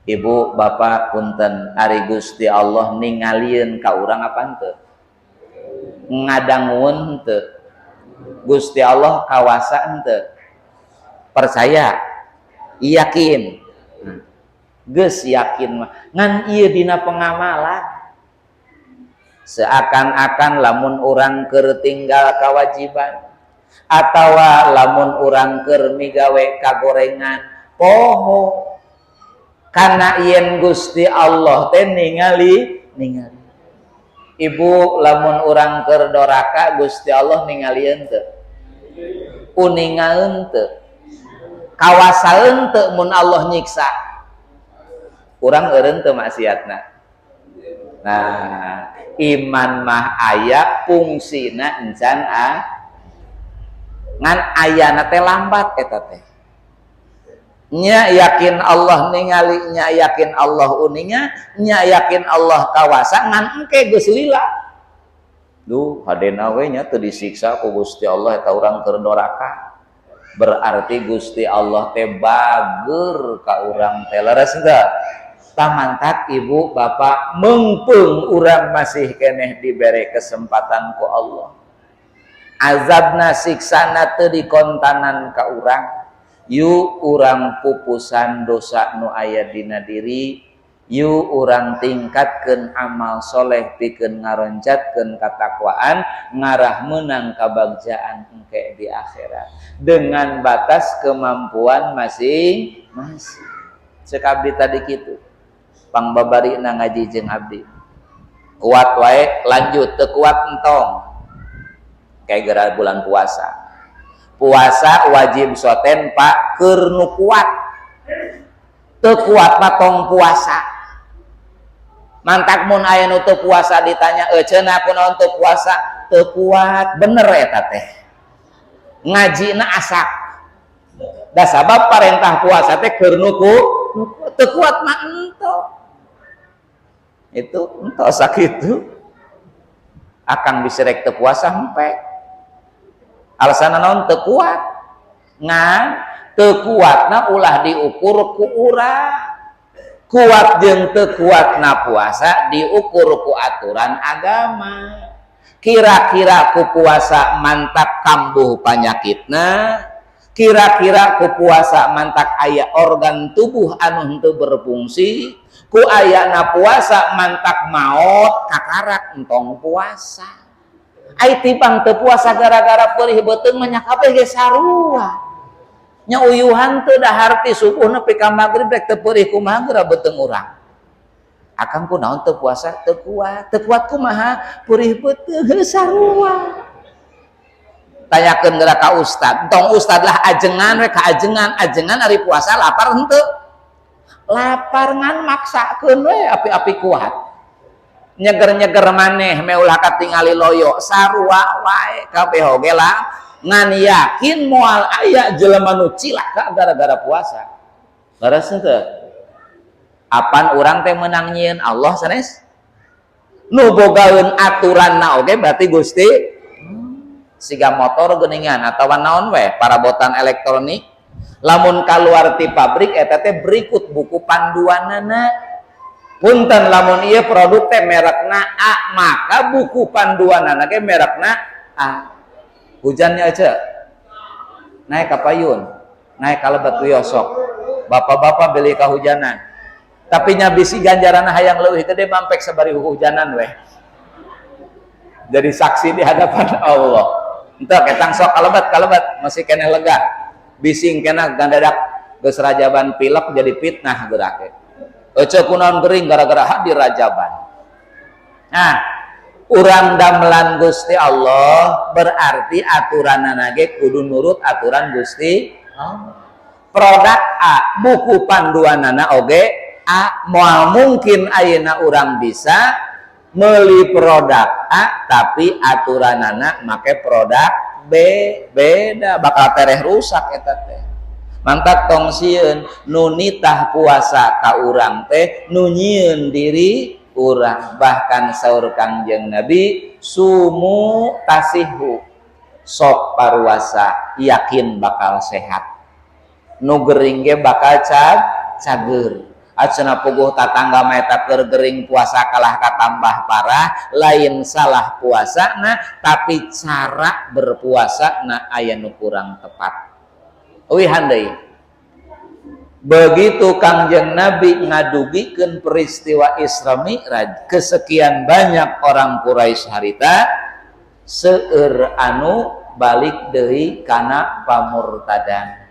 [SPEAKER 1] Ibu bapak punten ari Gusti Allah ningalieun ka urang apa henteu ngadangueun henteu Gusti Allah kawasa henteu percaya yakin geus yakin mah ngan ieu dina pengamalan seakan-akan lamun urang keur tinggal kawajiban atawa lamun urang keur migawe kagorengan poho karena yen Gusti Allah teh ningali ibu lamun urang keur doraka Gusti Allah ningalieun teu uningaeun teu kawasaeun teu mun Allah nyiksa urang eureun teu maksiatna nah iman mah aya fungsina encan ngan ayana teh lambat eta teh nya yakin Allah ningali nya yakin Allah uninga nya yakin Allah kawasa ngan engke geus lila duh hadena we nya teu disiksa ku Gusti Allah eta urang keur doraka berarti Gusti Allah teh bager ka urang teh leres henteu tamantak ibu bapak meungpeung urang masih keneh dibere kesempatan ku Allah azabna siksana teu dikontanan ka urang yuk urang pupusan dosa nu aya dina diri yuk urang tingkatkeun amal soleh pikeun ngaroncatkeun katakwaan ngarah meunang kabagjaan engke di akhirat dengan batas kemampuan masing-masing ceuk abdi tadi kitu pangbabarina ngaji jeung abdi kuat wae lanjut teu kuat entong kayak gara bulan puasa wajib soten pak keur nu kuat teu kuat patong puasa mantak mun aya nu teu puasa ditanya cenah kunaon teu puasa teu kuat bener eta teh ngajina asak da sabab parentah puasa teh keur nu teu kuat mah ento itu ento sakitu akan bisrek teu puasa hempe alasan naon teu kuat ngan teu kuatna ulah diukur ku urang kuat jeung teu kuatna puasa diukur ku aturan agama kira-kira ku puasa mantak kambuh panyakitna kira-kira ku puasa mantak aya organ tubuh anu henteu berfungsi ku ayana puasa mantak maot kakarak entong puasa ai tibang teu puasa gara-gara peulih beuteung mah nya kabeh ge sarua nya uyuhan teu dahar ti subuh nepi ka magrib rek teu peulih kumaha geura beuteung urang akang kunaon teu puasa teu kuat kumaha peulih beuteung geus sarua tanyakeun geura ka ustad entong ustad lah ajengan rek ka ajengan ari puasa lapar henteu lapar ngan maksakeun we api-api kuat nyeger-nyeger maneh me ulah katingali loyo sarua wae kabeh oge lah ngan yakin moal aya jelema nu cilaka gara-gara puasa leres teu apan urang teh meunang nyieun Allah sanes nu bogaeun aturanna oge berarti Gusti siga motor geuningan atawa naon we parabotan elektronik lamun kaluar ti pabrik eta teh berikut buku panduanana punten lamun ieu produk teh merekna A maka buku panduanana ge merekna A hujannya aja naik ka payun naik ka lebat yosok bapak-bapak beli kahujanan tapi nya bisi ganjaranna hayang leuwih gede mampek sabari hujanan weh jadi saksi di hadapan Allah entah ketang sok kalebat masih kena lega bising kena gandadak geus rajaban pilek jadi fitnah geurake ece kunaon gering gara-gara hadir rajaban nah urang damelan Gusti Allah berarti aturanana ge kudu nurut aturan Gusti produk A buku panduanana oge A moal mungkin ayeuna urang bisa meuli produk A tapi aturanana make produk B beda bakal tereh rusak eta teh mantak tong sieun nu nitah puasa ka urang teh nu nyieun diri urang bahkan saur Kangjeng Nabi sumu tasihu sok paruasa yakin bakal sehat nu gering ge bakal cager acenah puguh tatangga mah eta keur gering puasa kalah katambah parah lain salah puasana tapi cara berpuasana aya nu kurang tepat uwihan deui begitu Kangjeng Nabi ngadugikeun peristiwa Isra Mi'raj kesekian banyak orang Quraisy harita seueur anu balik deui kana pamurtadan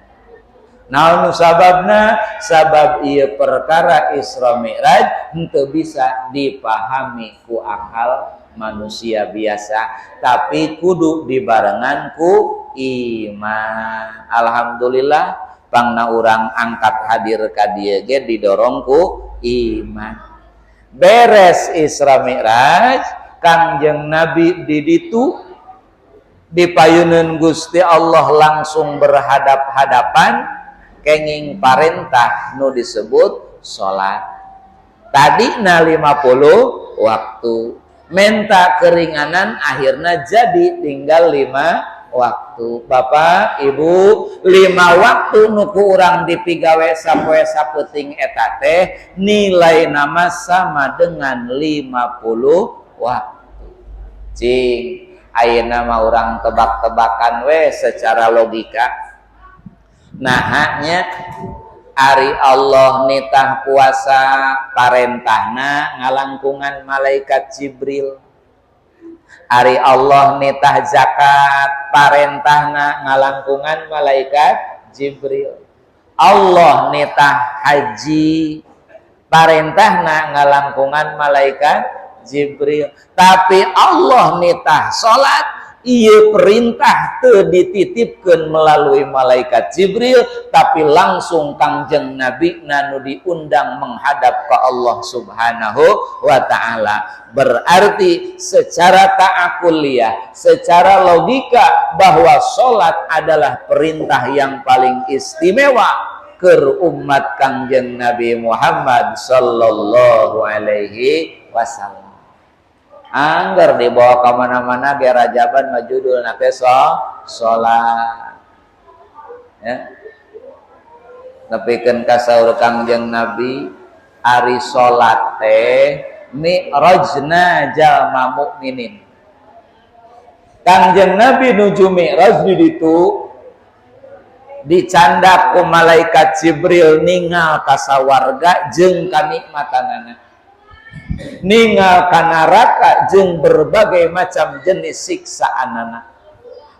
[SPEAKER 1] naon sababna sabab ieu perkara Isra Mi'raj henteu bisa dipahami ku akal manusia biasa tapi kudu dibarengan ku iman alhamdulillah pangna urang angkat hadir ka dieu ge didorong ku iman beres Isra Mi'raj Kangjeng Nabi di ditu dipayeuneun Gusti Allah langsung berhadap-hadapan kenging parentah nu disebut salat tadina 50 waktu menta keringanan akhirnya jadi tinggal 5 waktu Bapak Ibu 5 waktu nuku urang dipigawe sapoe sapeuting eta teh nilai nama sama dengan 50 waktu cing ayeuna mah urang tebak-tebakan we secara logika nahanya ari Allah nitah puasa parentahna ngalangkungan malaikat Jibril ari Allah nitah zakat parentahna ngalangkungan malaikat Jibril Allah nitah haji parentahna ngalangkungan malaikat Jibril tapi Allah nitah salat ieu perintah teu dititipkeun melalui malaikat Jibril tapi langsung Kangjeng Nabi nu diundang menghadap ke Allah Subhanahu wa taala. Berarti secara ta'akuliyah, secara logika bahwa salat adalah perintah yang paling istimewa keur umat Kangjeng Nabi Muhammad sallallahu alaihi wasallam. Angger dibawa ke mana-mana ge rajaban mah judulna teh salat. Ya. Nepikeun ka saur Kangjeng Nabi ari salat teh mi'rajna jalma mukminin. Kangjeng Nabi nuju mi'raj di ditu dicandak ku malaikat Jibril ningal ka sawarga jeung kanikmatanana. Ningal ka neraka jeung berbagai macam jenis siksaanana.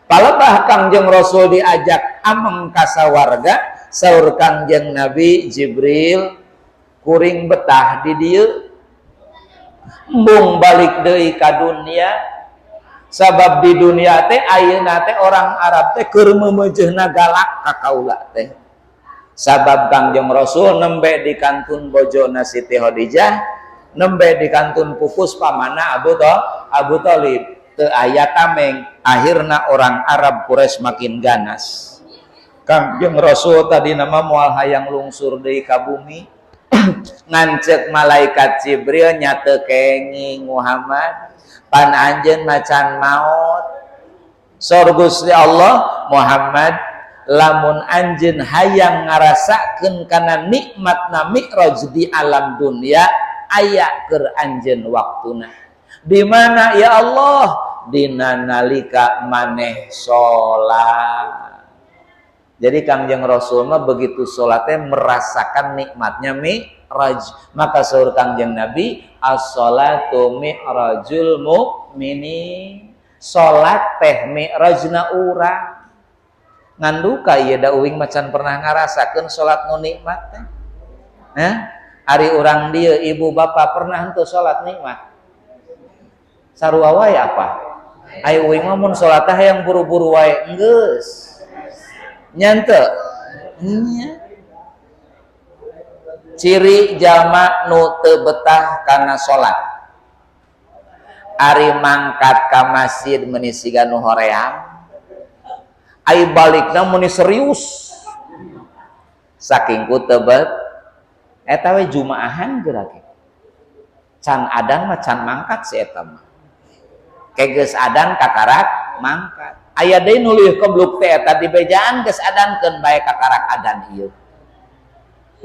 [SPEAKER 1] Palebah Kangjeng Rasul diajak ameng ka sawarga, saur Kangjeng Nabi Jibril kuring betah di dieu. Embung balik deui ka dunia. Sabab di dunia teh ayeuna teh orang Arab teh keur meumeujeunna galak ka kaula teh. Sabab Kangjeng Rasul nembe di kantun bojona Siti Khadijah, nembe di kantun pupus pamana Abu Thalib, teu aya tameng, akhirna orang Arab Quraisy makin ganas. Kangjeng Rasul tadi nama moal hayang lungsur deui ka bumi ngancek malaikat Jibril nyate kenging Muhammad pan anjeun macan maot. Saur Gusti Allah, Muhammad lamun anjeun hayang ngarasakeun kana nikmatna mi'raj di alam dunia aya keur anjeun waktuna. Di mana ya Allah? Dina nalika maneh salat. Jadi Kangjeng Rasul mah begitu salatnya merasakan nikmatnya mi'raj. Maka saur Kangjeng Nabi, as-salatu mi'rajul mukminin. Salat teh mi'rajna urang. Nganduka ieu da uing macan pernah ngarasakeun salat nu nikmat teh. Ari urang dieu ibu bapak pernah henteu salat nikmat? Sarua wae apa? Ai uing mah mun salat teh hayang buru-buru wae geus. Nya henteu? Nya. Ciri jalma nu teu betah kana salat. Ari mangkat ka masjid meuni siga nu hoream. Ai balikna meuni serius. Saking ku teu eta we jumaahan geura ge. Can adan mah can mangkat si eta mah. Kegeus adan kakarak mangkat. Aya deui nu leuwih kebluk teh eta di bejaan geus adankeun bae kakarak adan ieu.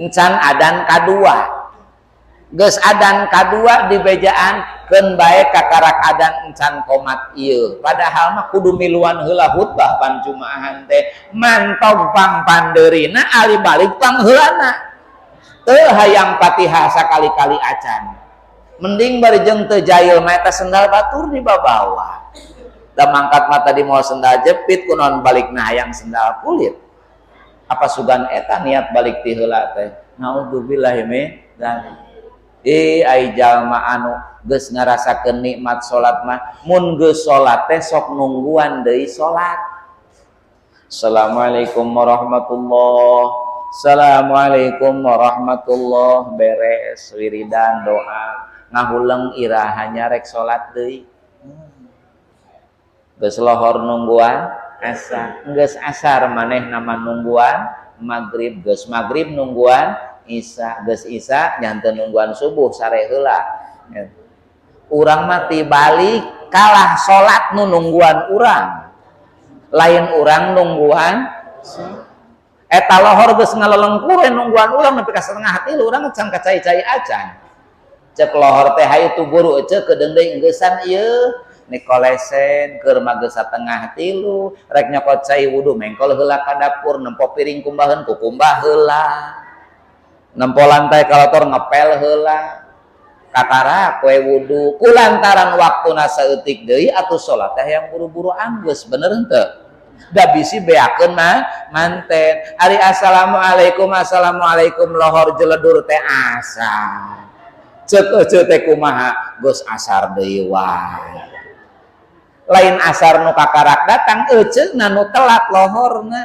[SPEAKER 1] Can adan kadua. Geus adan kadua di bejaan keun bae kakarak adan encan komat ieu. Padahal mah kudu miluan heula khutbah pan jumaahan teh. Mantog pang pandeurina ali balik pang heulana. Teu hayang Fatihah sakali-kali acan. Mending bari jeung teu jail mah eta sendal batur dibabawa. Da mangkat mata di moal sendal jepit kunaon balikna hayang sendal kulit. Apa sugan eta niat balik ti heula teh. Naudzubillahi min dzalik. Ai jalma anu geus ngarasakeun nikmat salat mah mun geus salat teh sok nungguan deui salat. Assalamualaikum warahmatullahi. Assalamualaikum warahmatullahi beres wiridan doa ngahuleng irahannya rek salat deui. Geus lohor nungguan asar, geus asar maneh nama nungguan magrib, geus magrib nungguan isya, geus isya nyanteun nungguan subuh sare heula. Urang mah tibalik kalah salat nu nungguan urang. Lain urang nungguan eta lohor geus ngalelengkur nungguan urang nepi ka setengah tilu urang can kacai-cai acan. Cek lohor teh hayu tu guru ceuk kedeung deui engeusan ieu nikolesen keur mageus satengah tilu rek nyokot cai wudu mengkol heula ka dapur nempo piring kumbaheun ku kumbah heula. Nempo lantai kalotor ngepel heula. Kakara kue wudu kulantaran waktuna saeutik deui atuh salat teh yang buru-buru anggeus bener henteu? Da bisi beakeun mah manten. Ari assalamualaikum lohor jeledur teh asar. Ceuk teh kumaha? Geus asar deui wae. lain asar nu kakarak datang eceuna nu telat lohorna.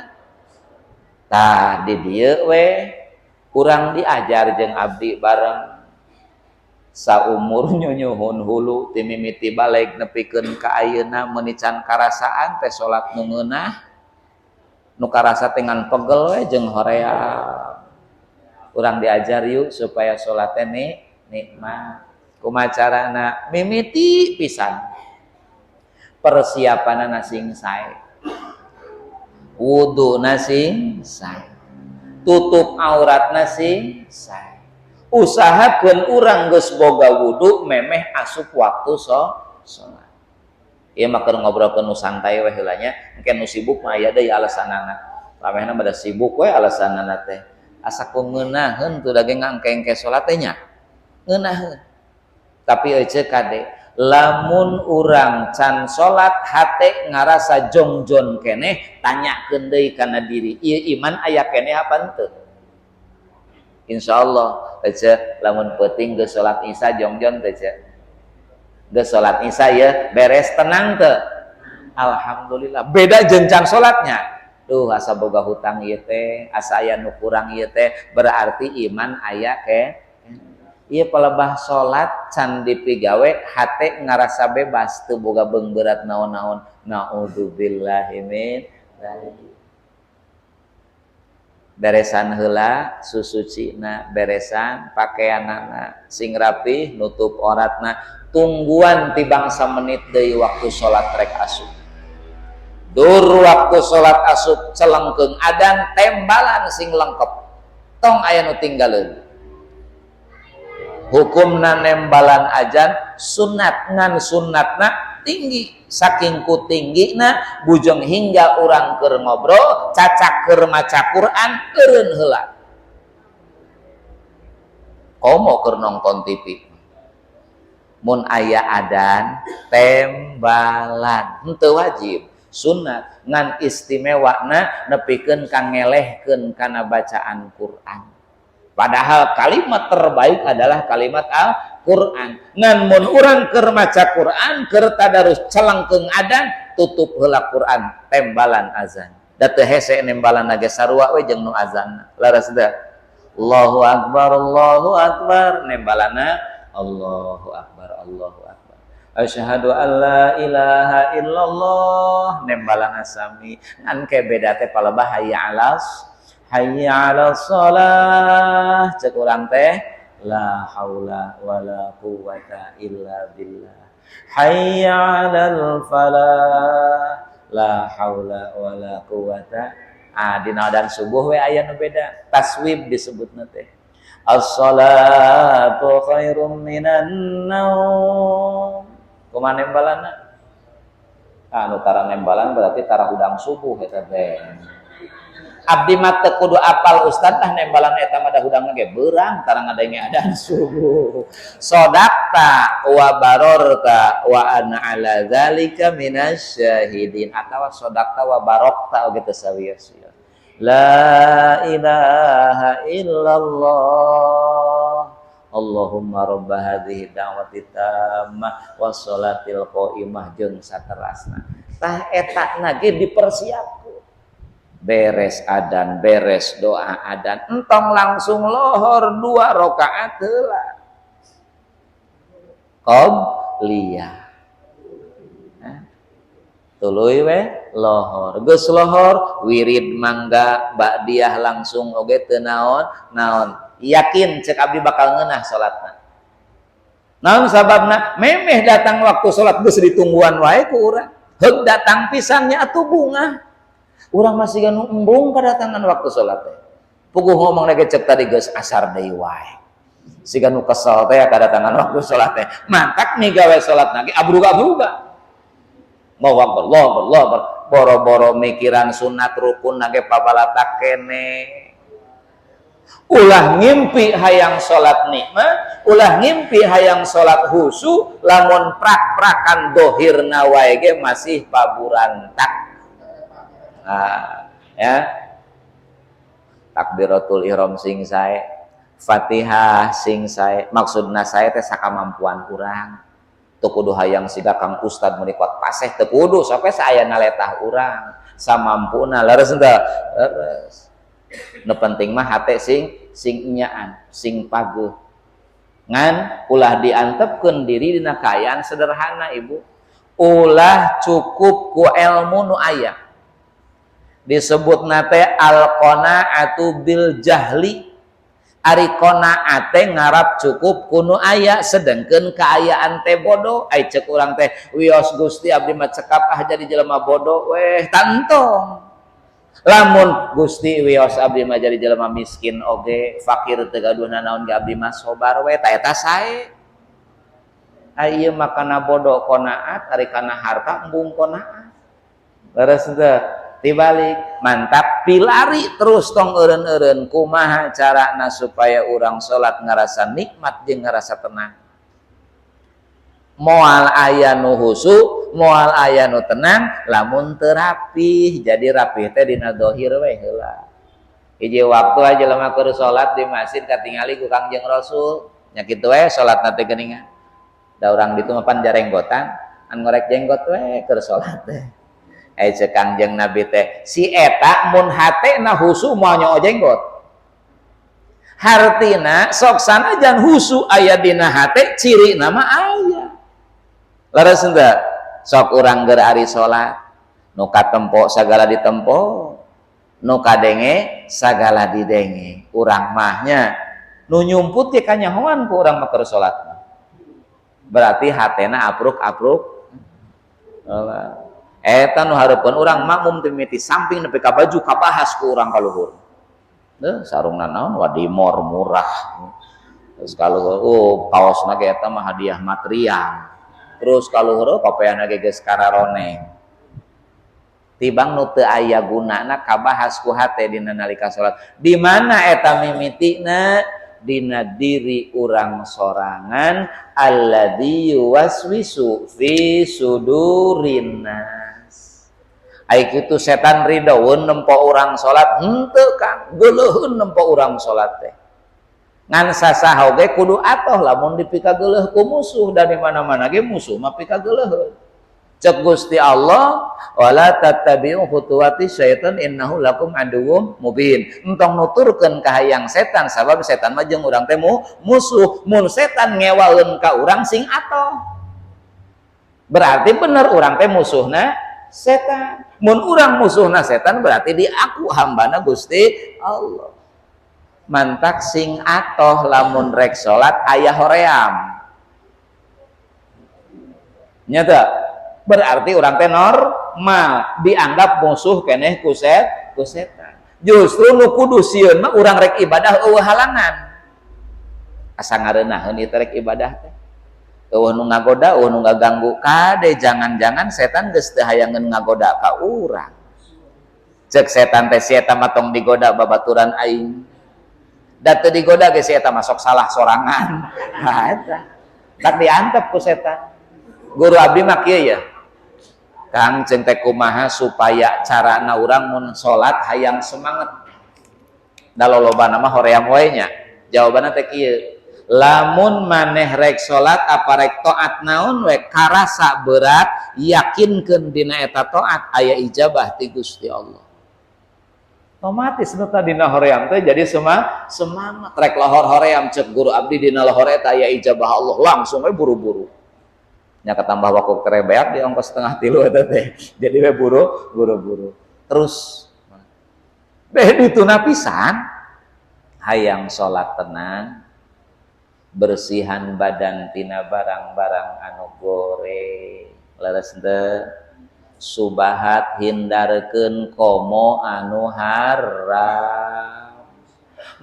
[SPEAKER 1] Tah di dieu we kurang diajar jeung abdi bareng saumur nyunyuhun hulu ti mimiti balik nepikeun ka ayeuna meunican karasaan teh salat nu ngeunah nu karasa teh ngan pegel we jeung hoream. Urang diajar yuk supaya salat teh nikmat. Kumaha carana? Mimiti pisan persiapanana sing sae. Wuduna sing sae. Tutup auratna sing sae. Usahakeun urang geus boga wudu memeh asup waktu salat. Ieu mah keur ngobrolkeun nu santai we heula nya, engke nu sibuk mah aya deui alasanana. Lamehna bada sibuk we alasanana teh. Asa ku ngeunaheun teu dage ngangke-engke salat teh nya. Ngeunaheun. Tapi euy kade, lamun urang can salat hate ngarasa jongjon keneh, tanyakeun deui kana diri, ieu iman aya keneh apa henteu? Insyaallah euy lamun peuting geus salat Isya jongjon teh ce. Geus salat Isya ya beres tenang teu? Alhamdulillah. Beda jeung can salatnya. Duh asa boga hutang ieu teh, asa aya nu kurang ieu teh, berarti iman aya ke. Ieu palebah salat can dipigawe hate ngarasa bebas teu boga beungberat naon-naon. Naudzubillahi min dzalik. Beresan heula susucina, beresan pakaianana sing rapih, nutup auratna, tungguan ti bangsa menit deui waktu salat rek asup. Dur waktu salat asup celengkeung adan tembalan sing lengkep. Tong aya nu tinggaleun. Hukumna nembalan ajan sunat ngan sunatna tinggi saking ku tinggina bujeng hingga urang keur ngobrol cacak keur maca Quran eureun heula komo keur nongton TV mun aya adan tembalan henteu wajib sunat ngan istimewana nepikeun ka ngelehkeun kana bacaan Quran. Padahal kalimat terbaik adalah kalimat Al-Quran. Ngan mun urang keur maca Quran, keur tadarus celengkeung adan, tutup heula Quran, tembalan azan. Da teu hese nembalan ge sarua we jeung nu azan. Laras da. Allahu Akbar, nembalana Allahu Akbar, Allahu Akbar. Asyhadu an la ilaha illallah, nembalana sami. Ngan ke beda teh palebah hayya hayya 'alas shalah cek urang teh la haula wala quwata illa billah hayya 'alal falah la haula wala quwata dina adzan subuh we aya nu beda taswib disebutna teh as-shalatu khairum minan naum kumaha nembalanna anu tara nembalan berarti tara hudang subuh eta teh. Abdi mah teu kudu apal ustad tah nembalan eta mah da hudangna ge beurang tara ngadenge adzan subuh. Sodaqta wa barorta wa ana ala zalika minasyahidin atawa sodaqta wa barokta oge teu sawios-wios. La ilaha illallah Allahumma rabb hadhihi da'wati tammah was sholatil qaimah jeung saterasna. Tah eta na ge dipersiapkeun. Beres adan, beres doa adan, entong langsung lohor 2 rakaat heula. Qobliyah. Tuluy we lohor. Geus lohor wirid mangga ba'diyah langsung oge teu naon. Yakin cek abdi bakal ngeunah salatna. Naon sababna? Memeh datang waktu salat geus ditungguan wae ku urang. Heug datang pisannya atuh bunga. Urang masih ganu embung kedatangan waktu sholat teh. Puguh ngomong lagi cek tadi geus asar deui wae. Siga nu kesel teh kedatangan waktu sholat teh. Mantak nih gawe sholat lagi abruga-abruga. Mau Allah boro-boro mikiran sunat rukun nage pabalatak kene. Ulah ngimpi hayang sholat nikmat, ulah ngimpi hayang sholat husu, lamun prak-prakan dohirna wae ge masih paburantak. Ya takbiratul ihram sing sae Fatihah sing sae maksudna sae teh sakamampuan urang teu kudu hayang siga Kang Ustad meuni kuat paseh teu kudu sope saayana letah urang samampuna leres henteu leres nu penting mah hate sing enyaan sing pageuh ngan ulah diantepkeun diri dina kaayaan sederhana ibu ulah cukup ku ilmu nu aya disebut nate al-qanaatu bil jahli ari qanaat teh ngarap cukup kuno aya sedengkeun kaayaan teh bodoh ai ceuk urang teh wios Gusti abdi mah cekap jadi jelema bodoh weh tantong lamun Gusti wios abdi mah jadi jelema miskin oge fakir teu gaduhna naon ge abdi mah sobar we ta eta sae ai ieu mah kana bodoh qanaat ari kana harta embung qanaat leres teu dibalik mantap pilari terus tong eureun-eureun kumaha carana supaya urang salat ngarasa nikmat jeung ngarasa tenang moal aya nu husu moal aya nu tenang lamun teu rapih jadi rapih teh dina zahir we heula hiji waktu aja jelema keur salat di masjid katingali ku Kangjeng Rasul nya kitu we salatna teh geuningan da urang ditu mah pan jarenggotan an ngorek jenggot we keur salat teh ceuk Kangjeng Nabi teh si eta mun hatena husu moal nyoo jenggot hartina sok sanajan husu aya dina hate cirina mah aya leres henteu sok urang geur ari salat nu katempo sagala ditempo nu kadenge sagala didenge urang mah nya nu nyumput ge kanyahoan ku urang mah keur salat berarti hatena apruk-apruk eta nu hareupeun urang makmum teu mimiti samping nepi ka baju kabahas ku urang kaluhur teu sarungna naon wadimor murah terus kaluhur kaosna ge eta mah hadiah material terus kaluhur papeana ge geus kararoneng tibang nu teu aya gunana kabahas ku hate dina nalika salat di mana eta mimitina dina diri urang sorangan alladzi yuwaswisu fi sudurin ai kitu setan ridaun nempo urang salat henteu Kang geuleuheun nempo urang salat teh ngan sasaha oge kudu atoh lamun dipikageuleuh ku musuh dari mana-mana ge musuh mah pikageuleuheun ceuk Gusti Allah wala tattabi'u khutuwati syaitan innahu lakum aduwwum mubin entong nuturkeun ka hayang setan sabab setan mah jeung urang teh musuh mun setan ngewaeun ka urang sing atoh berarti bener urang teh musuhna setan mun urang musuhna setan berarti diaku hambana Gusti Allah mantak sing atoh lamun rek salat aya hoream nyata berarti urang teh normal dianggap musuh keneh ku setan justru nu kudu sieun mah urang rek ibadah eueuh halangan asa ngareunahkeun ieu rek ibadah teh eueuh nu ngagoda eueuh nu ngaganggu kade jangan-jangan setan geus teu hayangeun ngagoda ka urang ceuk setan teh si eta mah tong digoda babaturan aing da teu digoda ge si eta mah sok salah sorangan nah eta tak diantep ku setan guru abdi mah kieu ya Kang ceng teh kumaha supaya carana urang mun salat hayang semangat da lolobana mah hoream wae nya jawabanna teh kieu lamun maneh rek salat apa rek taat naon we karasa berat yakinkeun dina eta taat aya ijabah ti Gusti Allah otomatis nu dina hoream teh jadi semangat rek lohor hoream ceuk guru abdi dina lohor eta aya ijabah Allah langsung we buru-buru nya ketambah waktu kerebeak di ongkos 2:30 eta teh jadi we buru-buru terus beh dituna pisan hayang salat tenang bersihan badan tina barang-barang anu goreng leres teu subahat hindarkeun komo anu haram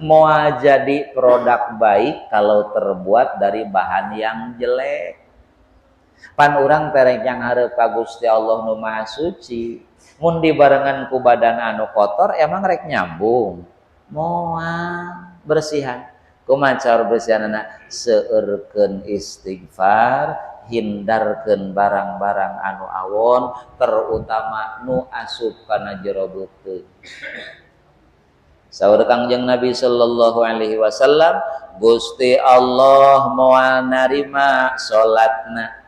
[SPEAKER 1] moal jadi produk baik kalau terbuat dari bahan yang jelek pan urang tereng yang hareup ka Gusti Allah nu Maha Suci mun dibarengan ku badan anu kotor emang rek nyambung moal bersihan kumaha cara bersihanna seueurkeun istighfar hindarkeun barang-barang anu awon terutama nu asup kana jero beuteung saur Kangjeng Nabi sallallahu alaihi wasallam Gusti Allah moal narima salatna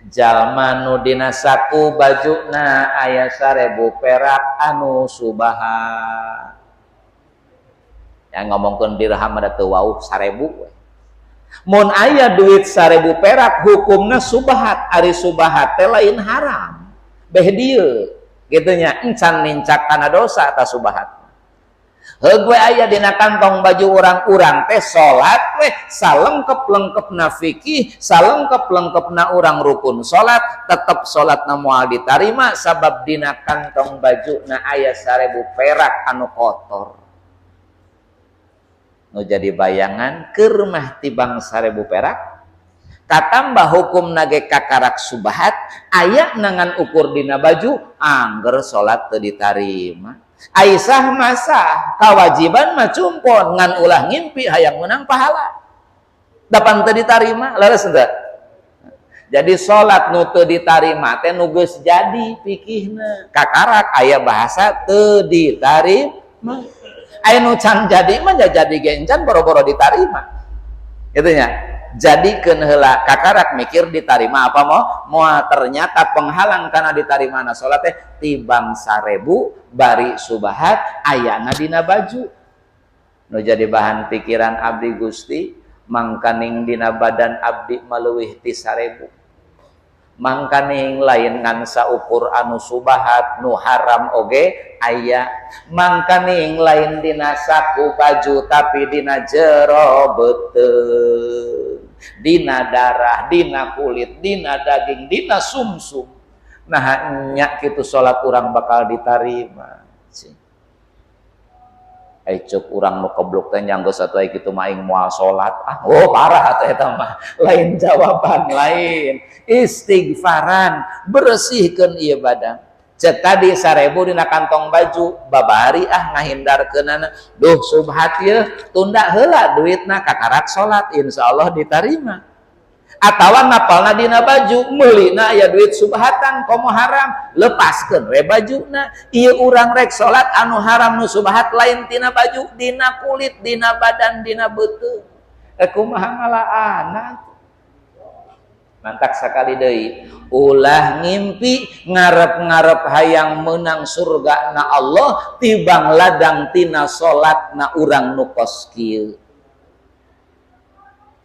[SPEAKER 1] jalma nu dina saku bajuna aya 1000 perak anu subahat. Yang ngomongkeun dirham ada teu wauh 1000 we. Mun aya duit 1000 perak hukumna subahat, ari subahat teh lain haram. Beh dieu kitu nya encan nincak kana dosa ta subahat. Heug we aya dina kantong baju urang-urang teh salat we salengkep-lengkepna fikih, salengkep-lengkepna urang rukun salat, tetep salatna moal ditarima sabab dina kantong bajuna aya 1000 perak anu kotor. Nu jadi bayangan keur mah tibang 1000 perak katambah hukum nage kakarak subahat aya nangan ukur dina baju angger salat teu ditarima. Aisyah masa kewajiban mah cumpon ngan ulah ngimpi hayang menang pahala dapan teu ditarima leres henteu. Jadi salat nu teu ditarima teh nu geus jadi fikihna kakarak aya bahasa teu ditarima. Aya nu can jadi mah jadi gencan boro-boro ditarima. Kitu nya. Jadikeun heula kakarak mikir ditarima apa moal ternyata penghalang kana ditarimana salat teh tibang 1000 bari subahat ayana dina baju. Nu jadi bahan pikiran abdi Gusti mangkaning dina badan abdi maleuwih ti 1000. Mangkaning lain ngan saukur anu subahat nu haram oge aya. Mangkaning lain dina saku baju tapi dina jero beuteung, dina darah, dina kulit, dina daging, dina sumsum. Nah nya kitu salat urang bakal ditarima. Cuk urang nu keblok teh nyanggeus atuh aya kitu mah aing moal salat. Oh parah atuh eta mah. Lain jawaban lain. Istighfaran, bersihkeun ieu badan. Cek tadi 1000 dina kantong baju, babari ngahindarkeunana. Duh subhat ieu, tunda heula duitna kakarak salat, insyaallah ditarima. Atawa napalna dina baju meulina aya duit subhatan komo haram lepaskeun we bajuna. Ieu urang rek salat anu haram nu subhat lain tina baju, dina kulit, dina badan, dina beuteung. Kumaha ngalaana? Mantak sakali deui ulah ngimpi ngarep-ngarep hayang menang surga na Allah tibang ladang tina salat na urang nu kos kieu.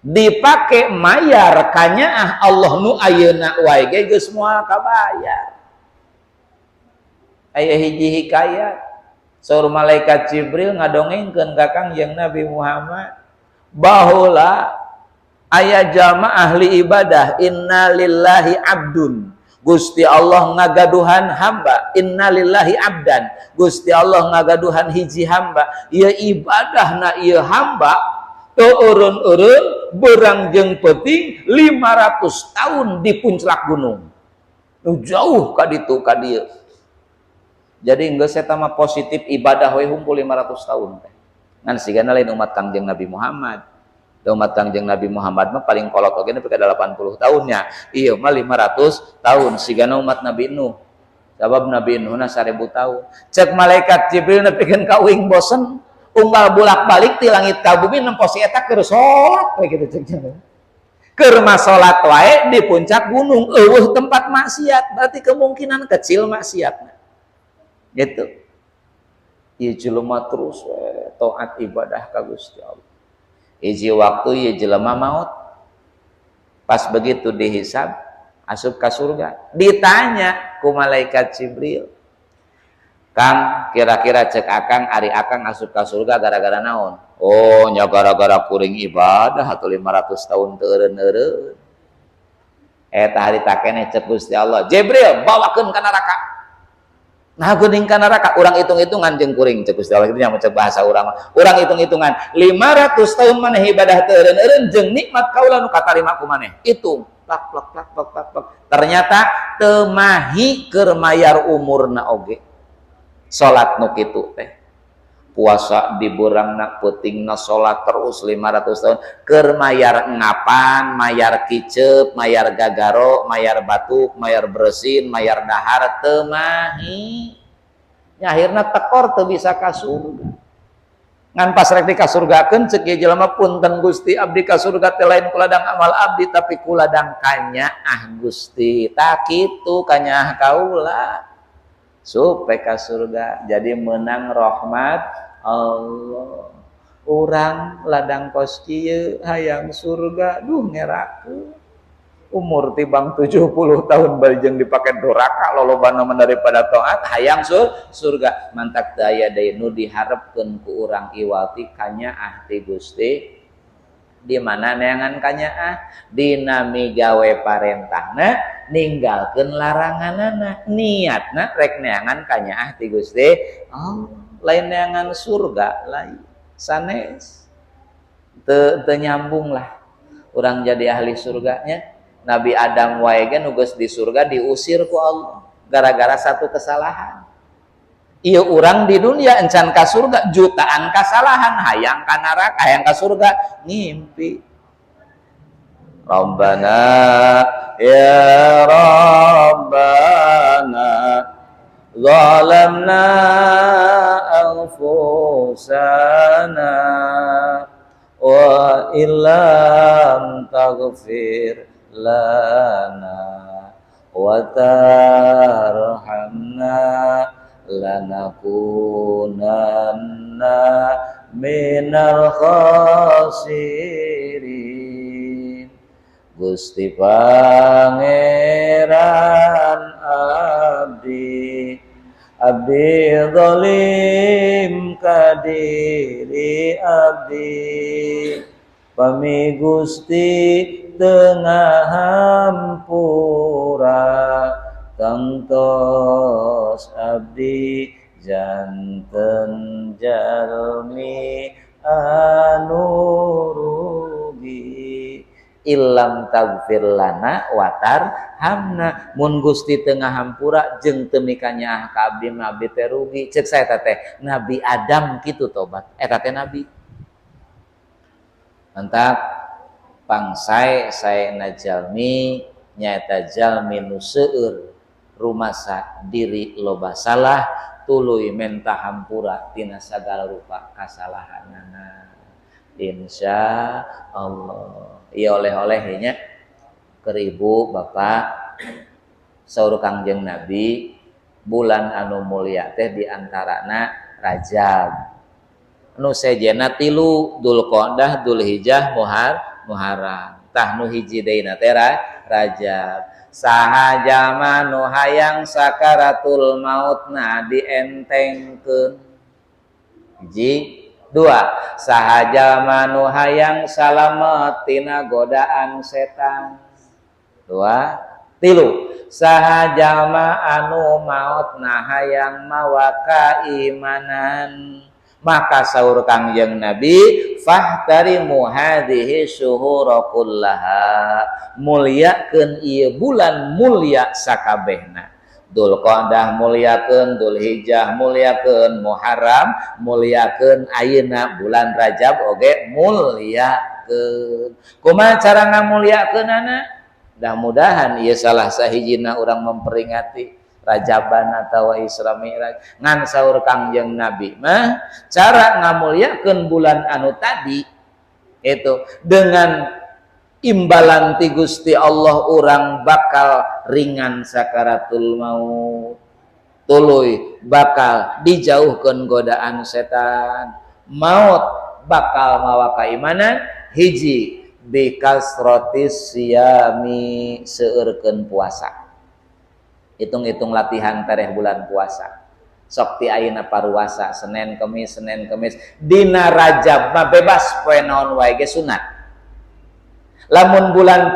[SPEAKER 1] Dipake mayar kanyaah Allah nu ayeuna wae ge geus moal kabayar. Aya hiji hikayat saur malaikat Jibril ngadongengkeun ka Kangjeng Nabi Muhammad baheula aya jalma ahli ibadah innalillahi abdun Gusti Allah ngagaduhan hamba innalillahi abdan Gusti Allah ngagaduhan hiji hamba ieu ibadahna ieu hamba eureun-eureun beurang jeung peuting 500 tahun di puncak gunung. Nu jauh ka ditu ka dieu. Jadi geus eta mah positif ibadah we hungkul 500 tahun teh. Ngan sigana lain umat Kangjeng Nabi Muhammad. Da umat Kangjeng Nabi Muhammad mah paling kolot oge nepi ka 80 tahunnya. Ieu mah 500 tahun sigana umat Nabi Nuh. Sabab Nabi Nuh na 1000 tahun. Cek malaikat Jibril nepikeun ka uing bosen. Unggal bolak-balik ti langit ka bumi nempos eta keur salat we kitu ceuk. Keur mah salat wae di puncak gunung eueuh tempat maksiat, berarti kemungkinan kecil maksiatna. Gitu. Ieu jelema terus we taat ibadah ka Gusti Allah. Hiji waktu ieu jelema maut. Pas begitu dihisab, asup ka surga. Ditanya ku malaikat Jibril, Kang, kira-kira cek akang, ari akang asup ka surga gara-gara naon? Oh, nya gara-gara kuring ibadah atau 500 tahun teu eureun-eureun. Eta harita keneh cek Gusti Allah, Jibril bawakeun ka neraka. Nah geuning ka neraka, urang hitung-hitungan jeung kuring cek Gusti Allah, kitu nya cek bahasa urang mah. Urang hitung-hitungan, 500 tahun maneh ibadah teu eureun-eureun jeung nikmat kaula nu katarima ku maneh. Hitung, plak plak plak plak plak plak. Ternyata teu mahi keur mayar umurna oge. Salat nu kitu teh puasa di beurangna peutingna salat terus 500 tahun keur mayar ngapan, mayar kicep, mayar gagaro, mayar batuk, mayar bersin, mayar dahar teu mahi. Nya akhirna tekor teu bisa ka surga. ngan pas rek dikasurgakeun ceuk ieu jelema punten Gusti abdi ka surga teh lain kuladang amal abdi tapi kuladang kanyaah Gusti tak kitu kanyaah kaula supaya ka surga jadi menang rahmat Allah urang ladang kos kieu hayang surga duh ngerakeun umur tibang 70 tahun baljeng dipake doraka lolobana daripada taat hayang surga mantak daya deui nu diharepkeun ku urang iwati kanyaah ti Gusti di mana neangan kanyaah dina migawe parentahna ninggalkeun laranganana niatna rek neangan kanyaah ti Gusti lain neangan surga lain sanes teu nyambung lah urang jadi ahli surganya Nabi Adam wae ge nu geus di surga diusir ku Allah gara-gara satu kesalahan. Ieu urang di dunia encan ka surga jutaan kesalahan hayang ka neraka hayang ka surga ngimpi. Rabbana ya Rabbana zalamna anfusana wa illam taghfir lana wa tarhamna lanakunanna minal khasirin. Gusti Pangeran abdi zalim ka diri abdi pami Gusti tengah hampura tangtos abdi janten jalmi anu rugi illam tagfir lana watar hamna mun Gusti tengah hampura jeung teu mikanya ka abdi mah abdi teh rugi ceuk saeta teh Nabi Adam kitu tobat eta teh nabi mantap pangsae saena jalmi nyaeta jalmi nu seueur rumasa diri loba salah tuluy menta hampura tina sagala rupa kasalahanana insya Allah. Ieu oleh-oleh nya keur ibu bapak saur Kangjeng Nabi bulan anu mulia teh diantarana Rajab nu sejena 3 Dzulqa'dah Dzulhijjah Muharram tah nu hiji deuna teh Rajab saha jalma nu hayang sakaratul mautna dientengkeun hiji 2 saha jalma nu hayang salamet tina godaan setan 2 3 saha jalma anu mautna hayang mawa kaimanan maka saur Kangjeng Nabi fahtarimu hadhihi syuhura kullaha mulyakeun ieu bulan mulya sakabehna Dzulqa'dah mulyakeun Dzulhijjah mulyakeun Muharram mulyakeun ayeuna bulan Rajab oge mulyakeun kumaha cara ngamulyakeunana mudah-mudahan ieu salah sahijina urang memperingati Rajaban atau Isra Mi'raj ngan saur Kangjeng Nabi mah cara ngamulyakeun bulan anu tadi itu dengan imbalan ti Gusti Allah urang bakal ringan sakaratul maut tuluy bakal dijauhkeun godaan setan maut bakal mawa kaimanan hiji bikasrotis siyami seueurkeun puasa hitung-hitung latihan tareh bulan puasa sok ti ayeuna paruasa Senin Kemis dina Rajab mah bebas poe naon wae ge sunat lamun bulan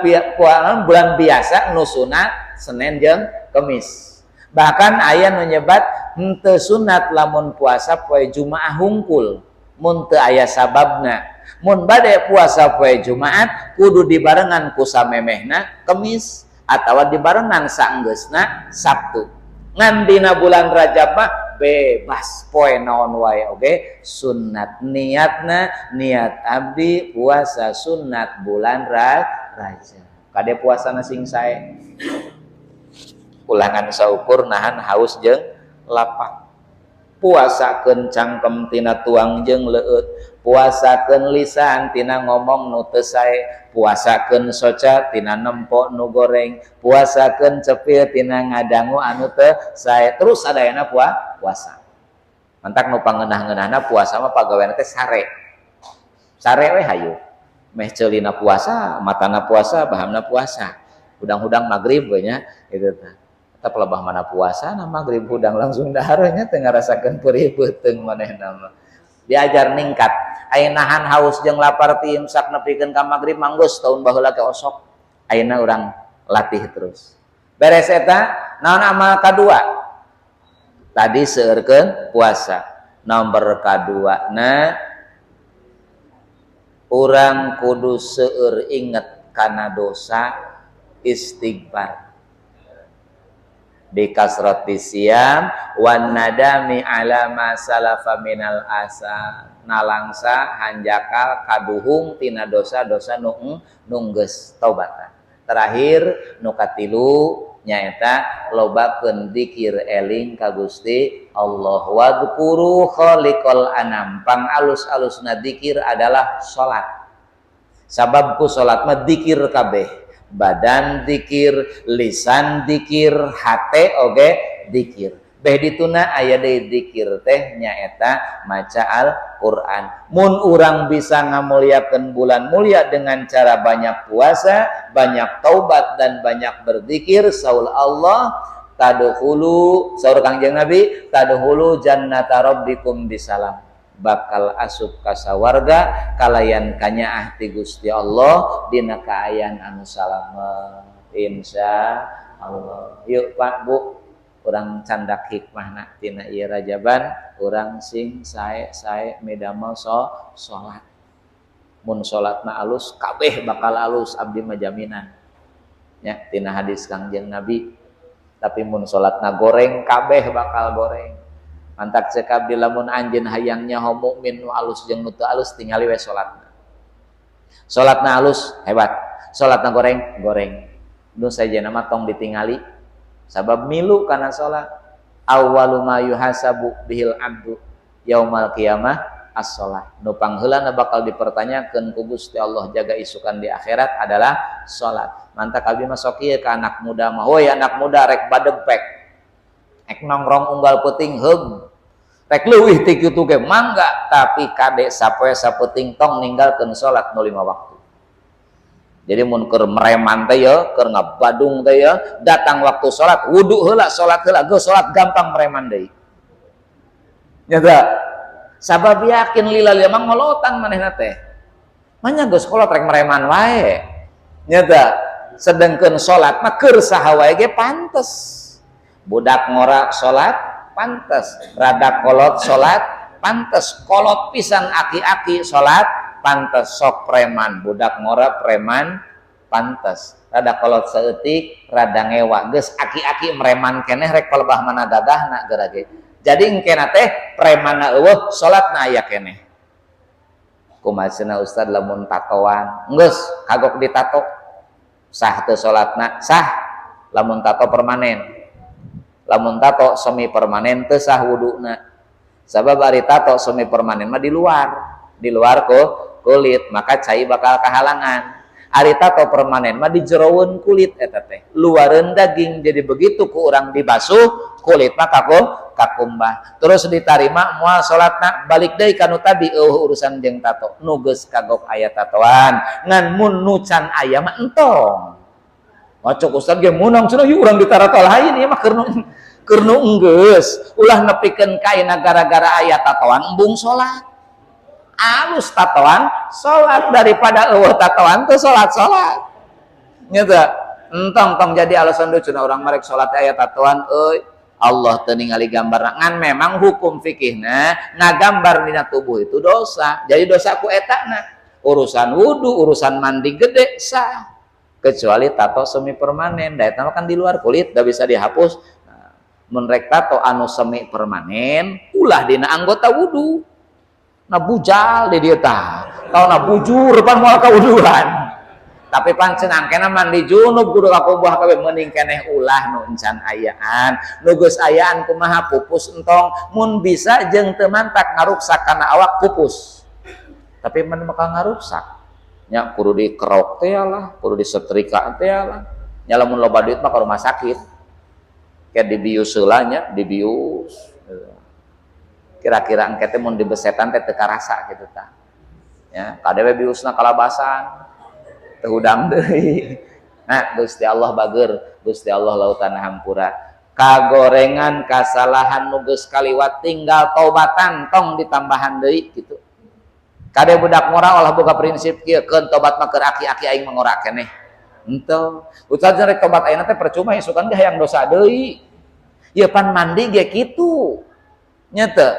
[SPEAKER 1] biasa nu sunat Senin jeung Kemis bahkan aya nu nyebat henteu sunat lamun puasa poe Jumaah hungkul mun teu aya sababna mun bade puasa poe Jumaat kudu dibarengan ku samemehna Kemis atawa dibarengan saenggeusna Sabtu ngan dina bulan Rajab mah bebas poe naon wae oge sunat niatna niat abdi puasa sunat bulan Rajab kade puasana sing sae ulangan saukur nahan haus jeung lapar puasakeun cangkem tina tuang jeung leueut, puasakeun lisan tina ngomong nu teu sae, puasakeun soca tina nempo nu goreng, puasakeun cepil tina ngadangu anu teu sae. Terus sadayana puasa. Mantak nu pangeunah-ngeunahna puasa mah pagaweana teh sare. Sare we hayu. Meh ceulina puasa, matana puasa, bahamna puasa. Hudang-hudang magrib we nya kitu teh. Eta pelebah mana puasa na magrib hudang langsung dahar nya teu ngarasakeun perih beuteung manehna mah. Diajar ningkat. Ayeuna nahan haus jeung lapar ti imsak nepikeun ka magrib manggeus taun baheula ke osok. Ayeuna urang latih terus. Beres eta, naon amal kadua? Tadi seueurkeun puasa. Nomor kadua na urang kudu seueur inget kana dosa istighfar. Bi kasrati siyam wan nadami ala ma salafa minal asa, nalangsa hanjakal kaduhung tina dosa-dosa nu geus taubatan. Terakhir nu katilu nyaeta lobakeun zikir eling ka Gusti Allah. Wadhkuru khaliqal anam, pangalus-alusna zikir adalah salat. Sabab ku salat mah zikir kabeh. Badan dikir, lisan dikir, hate oge dikir. Beh dituna aya deui dikir teh nyaeta maca Al-Qur'an. Mun urang bisa ngamuliakeun bulan mulia dengan cara banyak puasa, banyak taubat dan banyak berzikir, saul Allah tadkhulu, saur Kangjeng Nabi, tadkhulu jannata rabbikum bisalam. Bakal asup ka sawarga kalayan kanyaah ti Gusti Allah dina kaayaan anu salamet insyaallah. Yuk Pak Bu, urang candak hikmahna tina ieu Rajaban, urang sing sae midamel salat. Mun salatna alus kabeh bakal alus, abdi mah jaminan. Ya, tina hadis Kangjeng Nabi. Tapi mun salatna goreng kabeh bakal goreng. Mantak cek abdi lamun anjeun hayang nyaho mukmin nu alus jeung nu teu alus tingali we salatna. Salatna alus hebat, salatna goreng. Nu sajana mah tong ditingali sabab milu kana salat. Awwalu ma yuhasabu bihil abdu yaumal qiyamah as-shalah. Nu pangheulana bakal dipertanyakeun ku Gusti Allah jaga isukan di akhirat adalah salat. Mantak abdi mah sok ieu ka anak muda mah, "Hoi anak muda rek badeg pek. Ek nongkrong unggal peuting heug. Rek leuwih ti kitu ge mangga, tapi kade sapoe sapeting tong ninggalkeun salat nu 5 waktu." Jadi mun keur mereman teh ya, keur ngabadung teh ya, datang waktu salat, wudu heula, salat heula, geus salat gampang mereman deui. Nya teh. Sabab yakin lillah mah ngolotan manehna teh. Manya geus kolot rek mereman wae. Nya teh. Sedengkeun salat mah keur saha wae ge pantes. Budak ngora salat pantes, rada kolot salat pantes, kolot pisan aki-aki salat pantes, sok preman budak ngora preman pantes, rada kolot saeutik rada ngewa geus aki-aki mereman keneh rek palebah mana gagahna geura ge. Jadi engkena teh premanna eueuh salatna aya keneh. Kumaha cenah Ustad lamun tatoan geus kagok ditato sah teu salatna? Sah lamun tato permanen. Lamun tato semi permanen teu sah wuduna. Sabab ari tato semi permanen mah di luar kulit, maka cai bakal kahalangan. Ari tato permanen mah di jeroeun kulit eta teh. Luareun daging, jadi begitu ku urang dibasuh kulit mah kakumbah. Terus ditarima moal salatna balik deui kanu tadi urusan jeung tato. Nu geus kagok aya tatoan, ngan mun nu can aya mah entong. Macok Ustad ge munang cenah ieu urang ditarato lain ieu mah keur nu enggeus ulah nepikeun kaina gara-gara aya tatoan embung salat. Alus tatoan salat daripada eueuh tatoan teu salat. Nya teh entong jadi alasan deui cenah urang marek salat aya tatoan euy Allah teu ningali gambarna. Ngan memang hukum fikihna ngagambar dina tubuh itu dosa. Jadi dosa ku etana. Urusan wudu, urusan mandi gede sah. Kecuali tato semi permanen, da eta kan di luar kulit da bisa dihapus. Nah, mun rek tato anu semi permanen ulah dina anggota wudu. Na bujal di dieu tah. Taona bujur pan moal kauduan. Tapi pancen angkena mandi junub kudu kakubah kabeh mending keneh ulah nu encan ayaan nu geus ayaan kumaha pupus entong mun bisa jeung teu mantak ngaruksak kana awak pupus tapi mun maka ngaruksak nya kudu dikerok teh lah kudu disetrika teh lah nya lamun loba duit mah ka rumah sakit kayak dibius heula nya dibius kira-kira engke teh mun dibesetan teh teu karasa kitu tah ya kadewe biusna kalabasan hudang deui. Nah, Gusti Allah bager, Gusti Allah lautan hampura. Kagorengan kasalahan nu geus kaliwat tinggal taubatan tong ditambahan deui kitu. Kade budak ngora ulah boga prinsip kieu keun tobat mah keur aki-aki aing mangora keneh. Henteu. Ustaz rek tobat ayeuna teh percuma isukan ge hayang dosa deui. Ieu pan mandi ge kitu. Nya teu.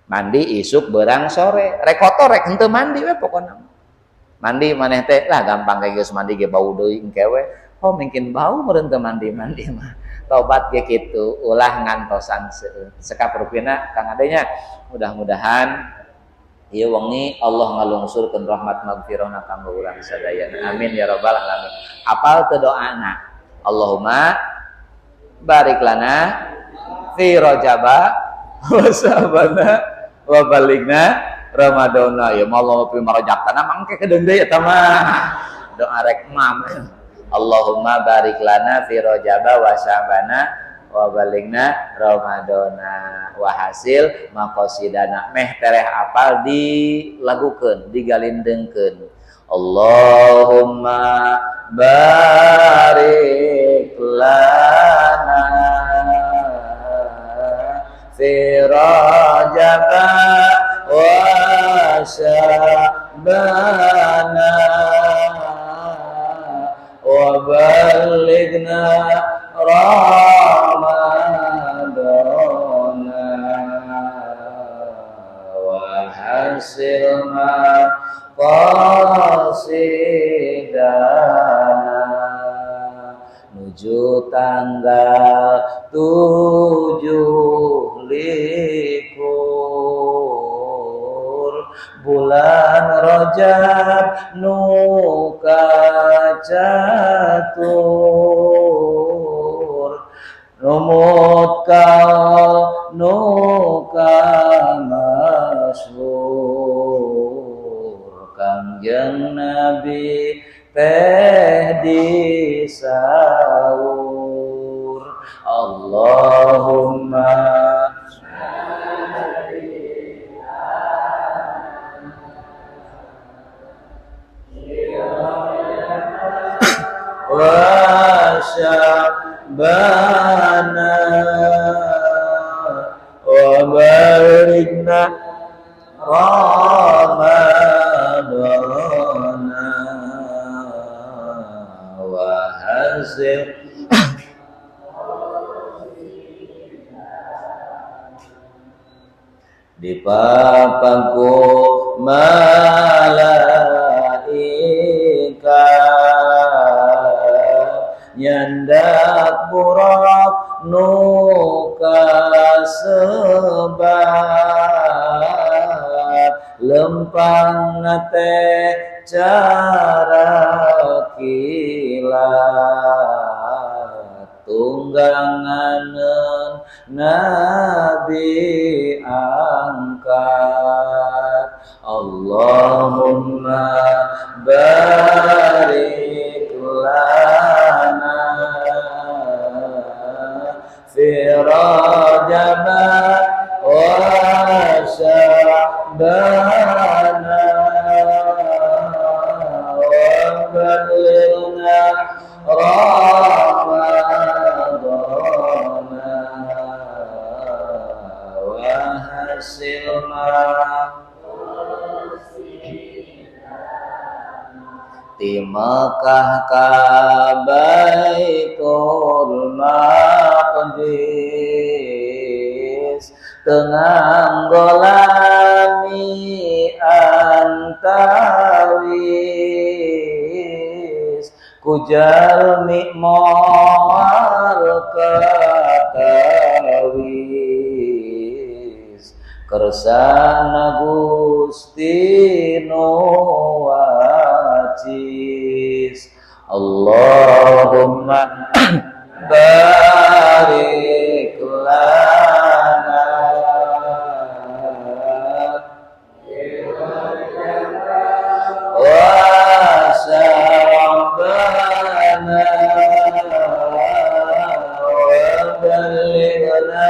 [SPEAKER 1] Mandi isuk beurang sore, rek kotor rek henteu mandi we pokona. Mandi maneh teh lah gampang kayak geus mandi ge bau deui engke we oh mungkin bau meureun teu mandi mah tobat ge kitu ulah ngantosan seueur sakaprupina Kang adenya mudah-mudahan ieu wengi Allah ngalungsurkeun rahmat magfirahna kanggo urang sadayana amin ya rabbal alamin apal teu doana Allahumma barik lana fi rajaba wa sabana wa balighna Ramadana ya Allah pi marajaktana mangke kedeung deui eta mah doa rek mam Allahumma barik lana fi rajaba wa syabana wa balighna Ramadana wa hasil maqasidana meh tereh apal dilagukeun digalindengkeun Allahumma barik lana fi rajaba wa syabana wa balighna ramadana wa hasilna qasidana nuju tanggal 7 bulan Rajab nu kacatur numut kaul nu kamasyhur Kangjeng Nabi teh disaur Allahumma wa syabana wa balighna ramadana wa hasil dipapangku nyandak burak nu kasebat lempang teh cara kilat tungganganeun Nabi angkat Allahumma barik lana fi rajab wa syabana wa balighna ramadana wa hasilna di Mekah ka Baitul Maqdis tengah golami antawis kujalmi moal katawis kersana Gusti nu wacis Allahumma barik lana wa sa'bana wa ballighna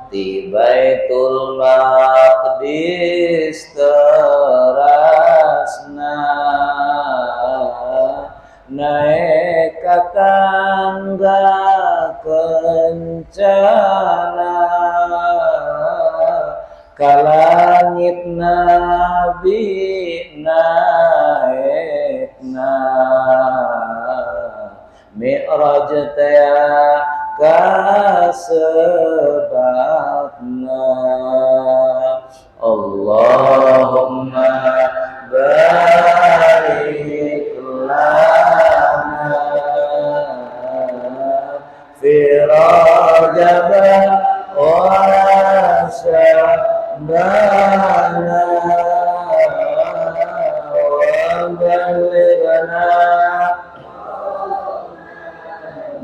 [SPEAKER 1] di Baitul Maqdis terasna naik ka tangga kencana ka langit Nabi naikna Mi'raj teh kasebabna Allahumma barik lana fi Rajab wa Sya'bana wa ballighna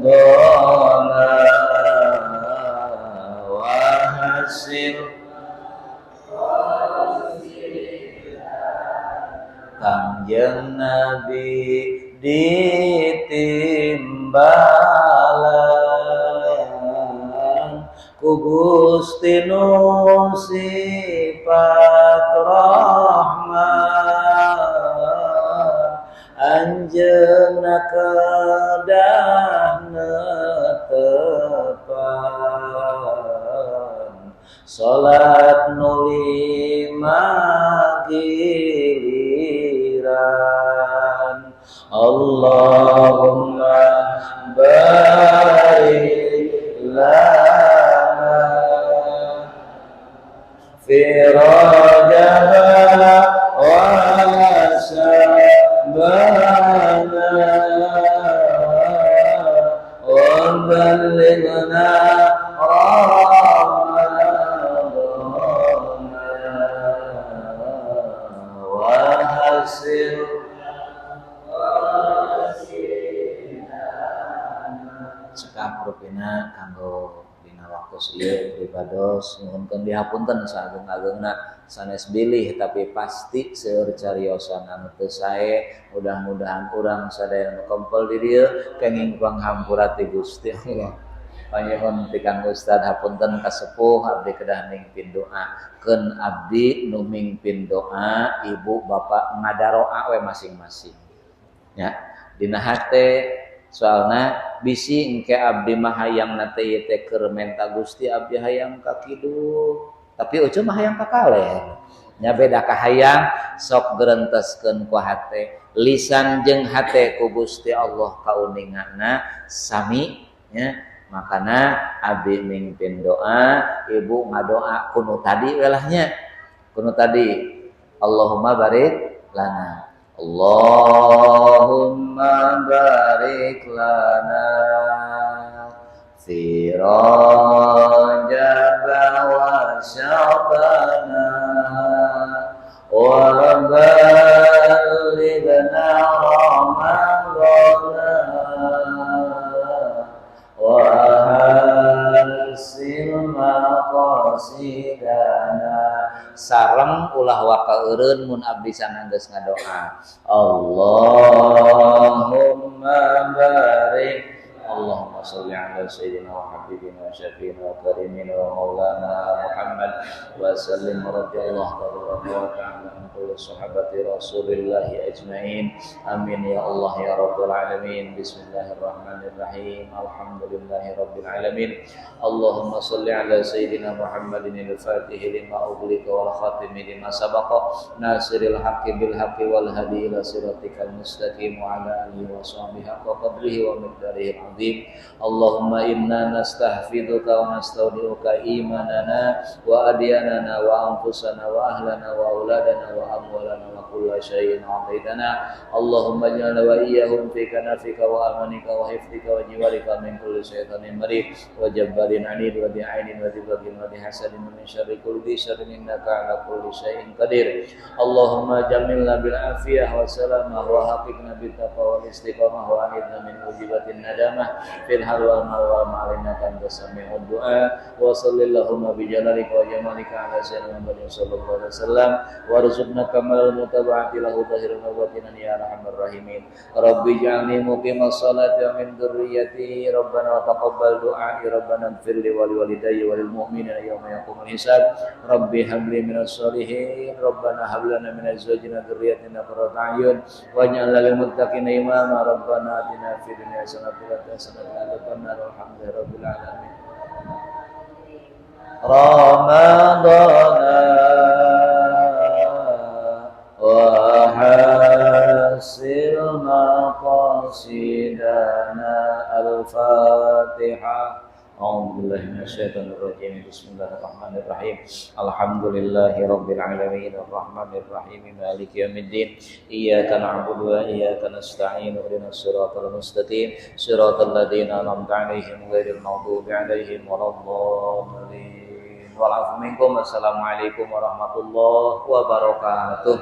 [SPEAKER 1] dona wa hasil Kangjeng Nabi ditimbalan ku Gusti nu sifat rahman anjeunna kedah netepan salat nu lima giliran Allahumma barik lana fi Rajab wa Sya'bana wa ballighna rupina kanggo dina waktu ieu dipados nuhunkeun dihapunten saageng-agengna sanes bilih tapi pasti seueur cariosan anu teu sae mudah-mudahan urang sadaya nu kompol di dieu kenging panghampura ti Gusti Allah. Panyuhun ti Kang Ustad hapunten kasepuh abdi kedah mingpin doa keun abdi nu mingpin doa ibu bapak ngadaroa we masing-masing nya dina hate soalna bisi engke abdi mah hayang na teh teh keur menta Gusti abdi hayang ka kidul tapi euceul mah hayang ka kaleh nya beda ka hayang sok gerenteskeun ku hate lisan jeung hate ku Gusti Allah kauninganna sami nya makana abdi mingpin doa ibu ngadoa kunu tadi welahnya kunu tadi Allahumma barik lana Allahumma barik lana fi Rajab wa Sya'bana wa ballighna Ramadana wa hasil maqasidana sareng ulah wakaeureun mun abdi sananggeus ngadoa Allahumma barik Allahumma sholli ala sayyidina wa habibina wa syafiina wa karimina wa maulana Muhammad wa sallim radhiyallahu ta'ala an kulli sahabati Rasulillah ajmain amin ya Allah ya rabbal alamin bismillahirrahmanirrahim alhamdulillahi rabbil alamin Allahumma sholli ala sayyidina Muhammadin al-fatih lima ughliqa wal khatimi lima sabaqa nasiril haqqi bil haqqi wal hadi ila siratikal mustaqim wa ala alihi wa sahbihi wa qadrihi wa miqdarihi azim Allahumma inna nastahfiduka wa nastaudiuka imanana wa adyanana wa anfusana wa ahlana wa auladana wa amwalana wa kulla syai'in a'taitana. Allahumma ij'alna wa iyyahum fi kanafika wa amanika wa hifdika wa jiwarika min kulli syaitanin marid wa jabbarin anid wa bi'ainin wa dibagin wa bihasadin min syarri kulli syarrin innaka ala kulli syai'in qadir. Allahumma jamilna bil afiyah wa salamah wa haqiqna bit taqwa wal istiqamah wa anidna min mujibatin nadamah fil hal wal mal wal ma'alina kan tasami'ud du'a wa sallallahu bi jalalika wa jamalika ala sayyidina Muhammad sallallahu alaihi wasallam warzuqna kamalal mutaba'ati lahu zahiran wa batinan ya arhamar rahimin. Rabbi ja'alni muqimas salati wa min dzurriyyati rabbana wa taqabbal du'ai rabbana ighfir li wa liwalidayya wa lil mu'minina yawma yaqumul hisab. Rabbi habli minas solihin rabbana hab lana min azwajina dzurriyyatina qurrata a'yun waj'alna lil muttaqina imama rabbana atina fid dunya hasanatan wa fil akhirati hasanatan wa qina adzabannar. Alhamdulillahirabbil alamin. Ramadana wa hasil maqasidana al-Fatihah. A'udzubillahi minasyaitonir rajim. Bismillahirrahmanirrahim. Alhamdulillahirabbil alamin arrahmanir rahim maliki yaumiddin. Iyyaka na'budu wa iyyaka nasta'in. Ihdinas siratal mustaqim. Siratal ladzina an'amta 'alaihim ghairil maghdubi 'alaihim waladdallin. Wa'alaikum minkum. Assalamualaikum warahmatullahi wabarakatuh.